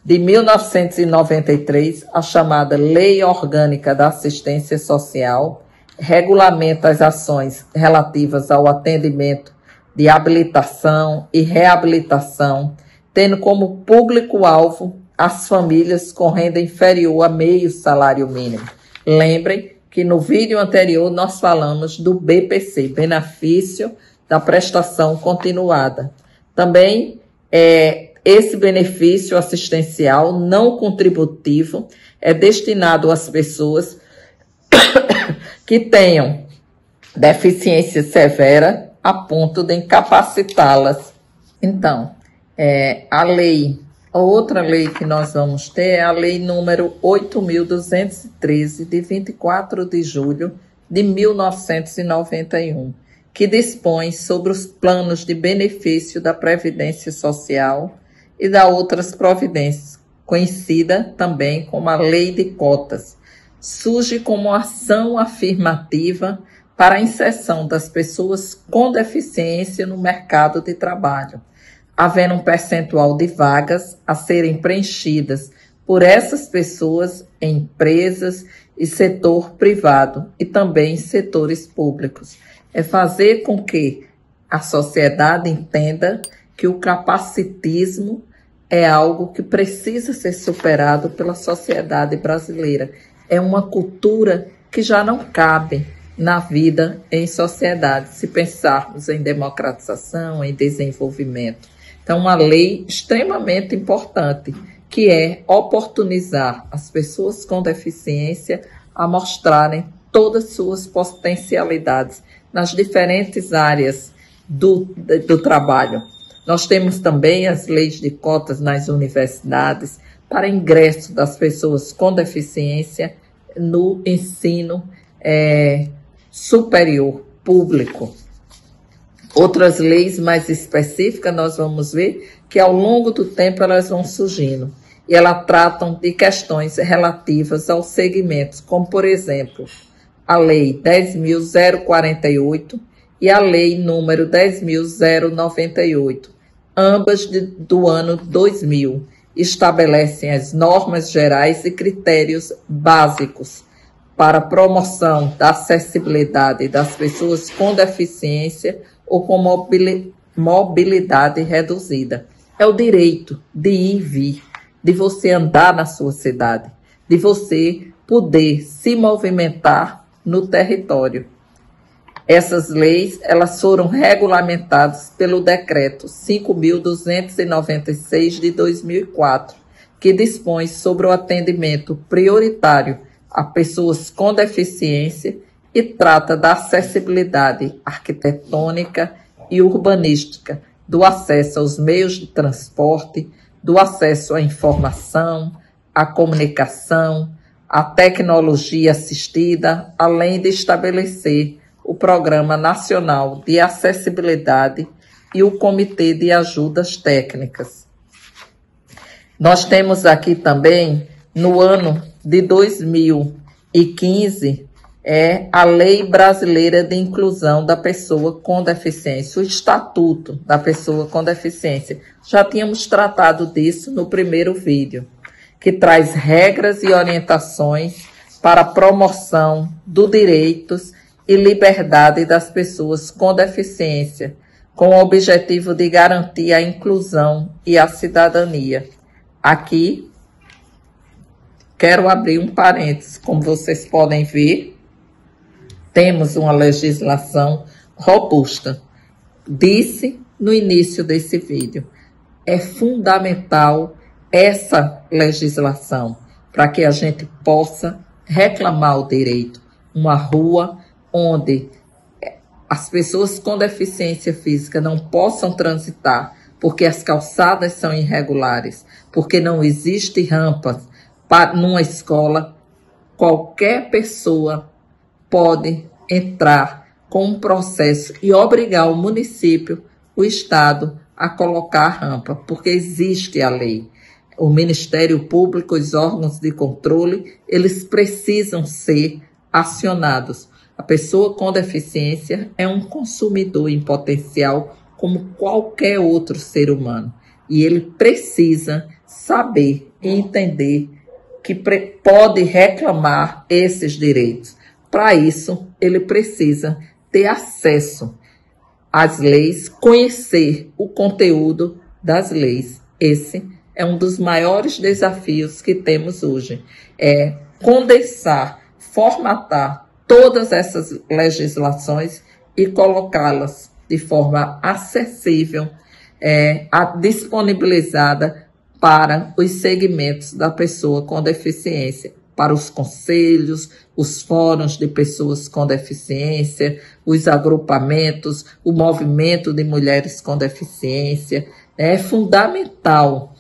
de 1993, a chamada Lei Orgânica da Assistência Social, regulamenta as ações relativas ao atendimento de habilitação e reabilitação, tendo como público-alvo as famílias com renda inferior a meio salário mínimo. Lembrem que no vídeo anterior nós falamos do BPC, Benefício da Prestação Continuada. Também esse benefício assistencial não contributivo é destinado às pessoas que tenham deficiência severa a ponto de incapacitá-las. Então, a outra lei que nós vamos ter é a lei número 8.213, de 24 de julho de 1991, que dispõe sobre os planos de benefício da Previdência Social e da outras providências, conhecida também como a Lei de Cotas. Surge como ação afirmativa para a inserção das pessoas com deficiência no mercado de trabalho, havendo um percentual de vagas a serem preenchidas por essas pessoas em empresas e setor privado e também setores públicos. É fazer com que a sociedade entenda que o capacitismo é algo que precisa ser superado pela sociedade brasileira. É uma cultura que já não cabe na vida em sociedade, se pensarmos em democratização, em desenvolvimento. Então, uma lei extremamente importante, que é oportunizar as pessoas com deficiência a mostrarem todas suas potencialidades nas diferentes áreas do trabalho. Nós temos também as leis de cotas nas universidades para ingresso das pessoas com deficiência no ensino superior público. Outras leis mais específicas nós vamos ver que ao longo do tempo elas vão surgindo e elas tratam de questões relativas aos segmentos, como por exemplo a Lei 10.048 e a Lei número 10.098, ambas do ano 2000, estabelecem as normas gerais e critérios básicos para a promoção da acessibilidade das pessoas com deficiência ou com mobilidade reduzida. É o direito de ir e vir, de você andar na sua cidade, de você poder se movimentar no território. Essas leis, elas foram regulamentadas pelo Decreto 5.296 de 2004, que dispõe sobre o atendimento prioritário a pessoas com deficiência e trata da acessibilidade arquitetônica e urbanística, do acesso aos meios de transporte, do acesso à informação, à comunicação, à tecnologia assistida, além de estabelecer o Programa Nacional de Acessibilidade e o Comitê de Ajudas Técnicas. Nós temos aqui também, no ano de 2000, 2015 é a Lei Brasileira de Inclusão da Pessoa com Deficiência, o Estatuto da Pessoa com Deficiência. Já tínhamos tratado disso no primeiro vídeo, que traz regras e orientações para a promoção dos direitos e liberdade das pessoas com deficiência, com o objetivo de garantir a inclusão e a cidadania. Aqui, quero abrir um parênteses, como vocês podem ver, temos uma legislação robusta. Disse no início desse vídeo, é fundamental essa legislação para que a gente possa reclamar o direito. Uma rua onde as pessoas com deficiência física não possam transitar porque as calçadas são irregulares, porque não existe rampas numa escola, qualquer pessoa pode entrar com um processo e obrigar o município, o Estado, a colocar a rampa, porque existe a lei. O Ministério Público, os órgãos de controle, eles precisam ser acionados. A pessoa com deficiência é um consumidor em potencial como qualquer outro ser humano. E ele precisa saber e entender que pode reclamar esses direitos. Para isso, ele precisa ter acesso às leis, conhecer o conteúdo das leis. Esse é um dos maiores desafios que temos hoje. É condensar, formatar todas essas legislações e colocá-las de forma acessível, disponibilizada para os segmentos da pessoa com deficiência, para os conselhos, os fóruns de pessoas com deficiência, os agrupamentos, o movimento de mulheres com deficiência. É fundamental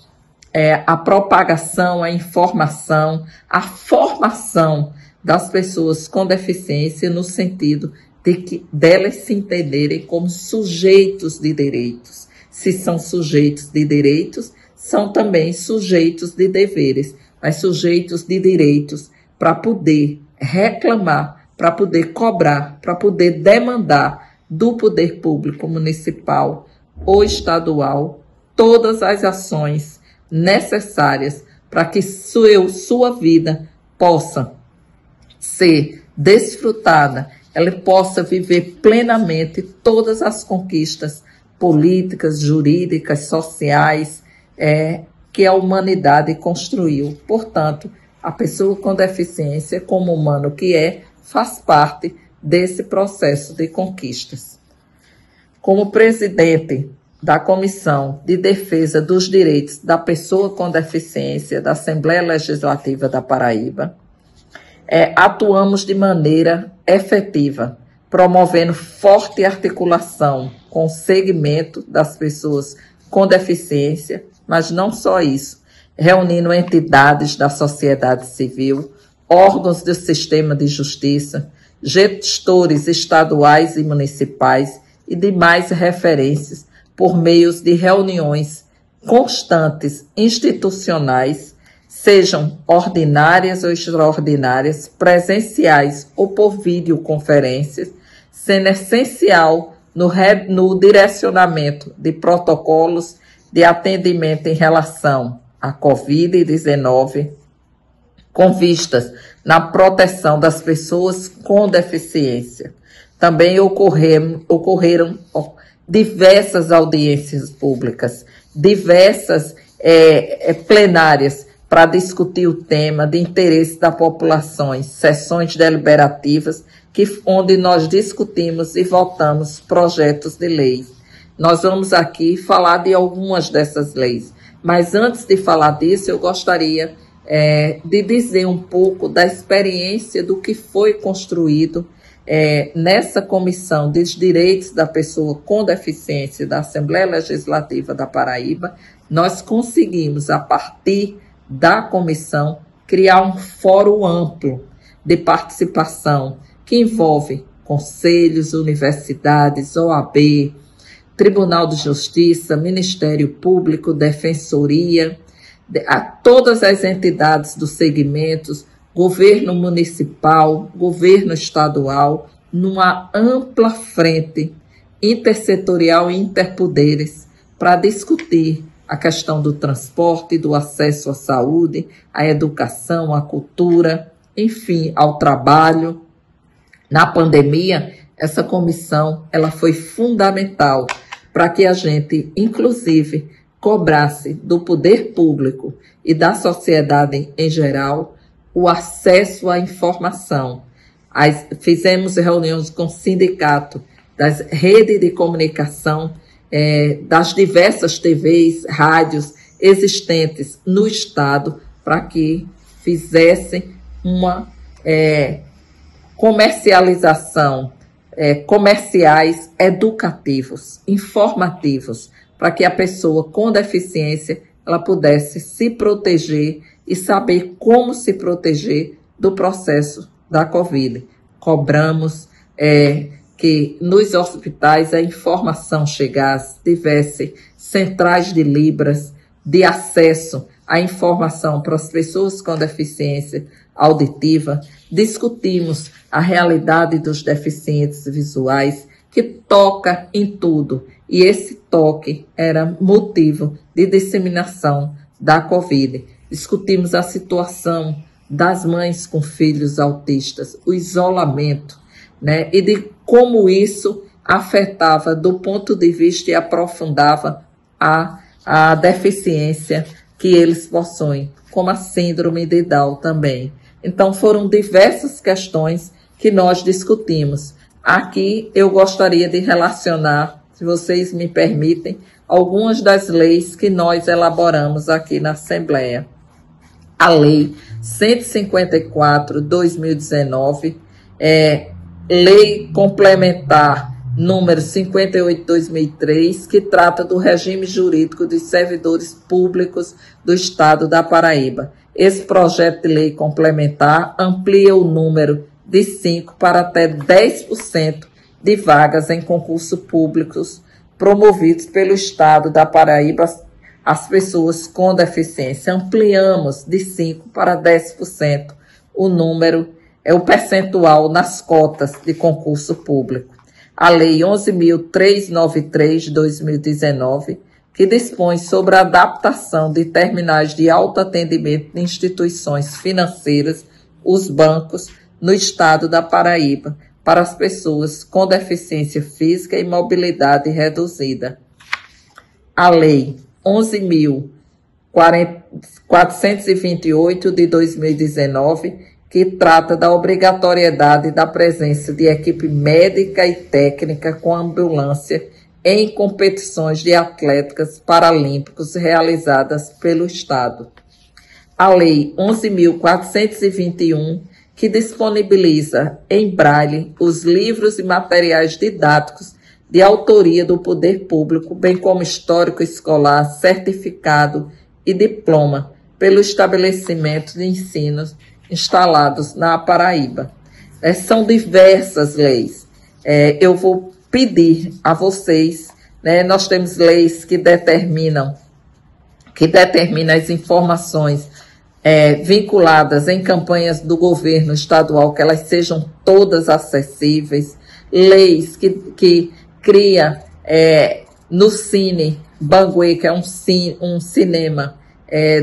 a propagação, a informação, a formação das pessoas com deficiência no sentido de delas se entenderem como sujeitos de direitos. Se são sujeitos de direitos, são também sujeitos de deveres, mas sujeitos de direitos para poder reclamar, para poder cobrar, para poder demandar do poder público municipal ou estadual todas as ações necessárias para que sua vida possa ser desfrutada, ela possa viver plenamente todas as conquistas políticas, jurídicas, sociais, que a humanidade construiu. Portanto, a pessoa com deficiência, como humano que faz parte desse processo de conquistas. Como presidente da Comissão de Defesa dos Direitos da Pessoa com Deficiência da Assembleia Legislativa da Paraíba, atuamos de maneira efetiva, promovendo forte articulação com o segmento das pessoas com deficiência, mas não só isso, reunindo entidades da sociedade civil, órgãos do sistema de justiça, gestores estaduais e municipais e demais referências por meio de reuniões constantes institucionais, sejam ordinárias ou extraordinárias, presenciais ou por videoconferências, sendo essencial no direcionamento de protocolos de atendimento em relação à Covid-19, com vistas na proteção das pessoas com deficiência. Também ocorreram diversas audiências públicas, diversas plenárias para discutir o tema de interesse da população, sessões deliberativas, onde nós discutimos e votamos projetos de lei. Nós vamos aqui falar de algumas dessas leis, mas antes de falar disso, eu gostaria de dizer um pouco da experiência do que foi construído nessa Comissão dos Direitos da Pessoa com Deficiência da Assembleia Legislativa da Paraíba. Nós conseguimos, a partir da comissão, criar um fórum amplo de participação que envolve conselhos, universidades, OAB, Tribunal de Justiça, Ministério Público, Defensoria, a todas as entidades dos segmentos, governo municipal, governo estadual, numa ampla frente intersetorial e interpoderes para discutir a questão do transporte, do acesso à saúde, à educação, à cultura, enfim, ao trabalho. Na pandemia, essa comissão ela foi fundamental para que a gente, inclusive, cobrasse do poder público e da sociedade em geral o acesso à informação. Fizemos reuniões com o sindicato, das redes de comunicação, das diversas TVs, rádios existentes no Estado, para que fizessem uma comercialização, comerciais educativos, informativos, para que a pessoa com deficiência ela pudesse se proteger e saber como se proteger do processo da Covid. Cobramos que nos hospitais a informação chegasse, tivesse centrais de libras de acesso à informação para as pessoas com deficiência auditiva. Discutimos a realidade dos deficientes visuais, que toca em tudo, e esse toque era motivo de disseminação da Covid. Discutimos a situação das mães com filhos autistas, o isolamento, né, e de como isso afetava do ponto de vista e aprofundava a deficiência que eles possuem, como a síndrome de Down também. Então foram diversas questões que nós discutimos. Aqui eu gostaria de relacionar, se vocês me permitem, algumas das leis que nós elaboramos aqui na Assembleia. A Lei 154/2019, Lei Complementar número 58/2003, que trata do regime jurídico dos servidores públicos do Estado da Paraíba. Esse projeto de lei complementar amplia o número de 5 para até 10% de vagas em concursos públicos promovidos pelo Estado da Paraíba às pessoas com deficiência. Ampliamos de 5 para 10% o número, o percentual nas cotas de concurso público. A Lei 11.393/2019, que dispõe sobre a adaptação de terminais de autoatendimento de instituições financeiras, os bancos, no Estado da Paraíba, para as pessoas com deficiência física e mobilidade reduzida. A Lei 11.428/2019, que trata da obrigatoriedade da presença de equipe médica e técnica com ambulância em competições de atléticas paralímpicos realizadas pelo Estado. A Lei 11.421, que disponibiliza em braille os livros e materiais didáticos de autoria do poder público, bem como histórico escolar, certificado e diploma pelo estabelecimento de ensino instalados na Paraíba. São diversas leis. Eu vou pedir a vocês, nós temos leis que determinam as informações vinculadas em campanhas do governo estadual, que elas sejam todas acessíveis, leis que cria no Cine Banguê, que é um cinema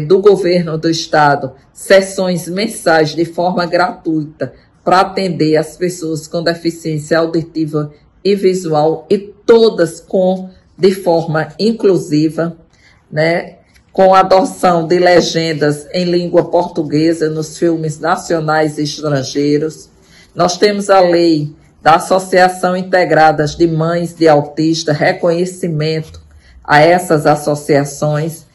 do governo do estado, sessões mensais de forma gratuita para atender as pessoas com deficiência auditiva e visual, e todas de forma inclusiva, com a adoção de legendas em língua portuguesa nos filmes nacionais e estrangeiros. Nós temos a lei da Associação Integradas de Mães de Autista, reconhecimento a essas associações.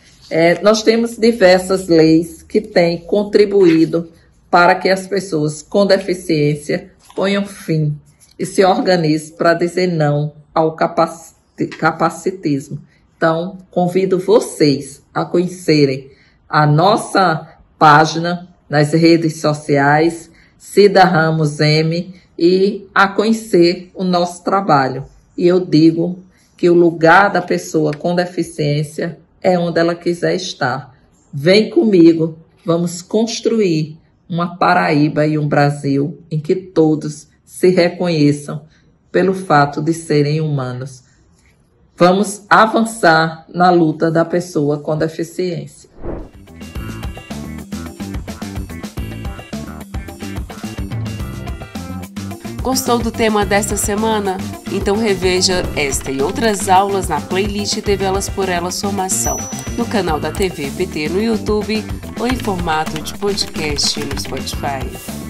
Nós temos diversas leis que têm contribuído para que as pessoas com deficiência ponham fim e se organizem para dizer não ao capacitismo. Então, convido vocês a conhecerem a nossa página nas redes sociais, Cida Ramos M, e a conhecer o nosso trabalho. E eu digo que o lugar da pessoa com deficiência é onde ela quiser estar. Vem comigo, vamos construir uma Paraíba e um Brasil em que todos se reconheçam pelo fato de serem humanos. Vamos avançar na luta da pessoa com deficiência. Gostou do tema desta semana? Então reveja esta e outras aulas na playlist TV Elas por Elas Formação, no canal da TV PT no YouTube ou em formato de podcast no Spotify.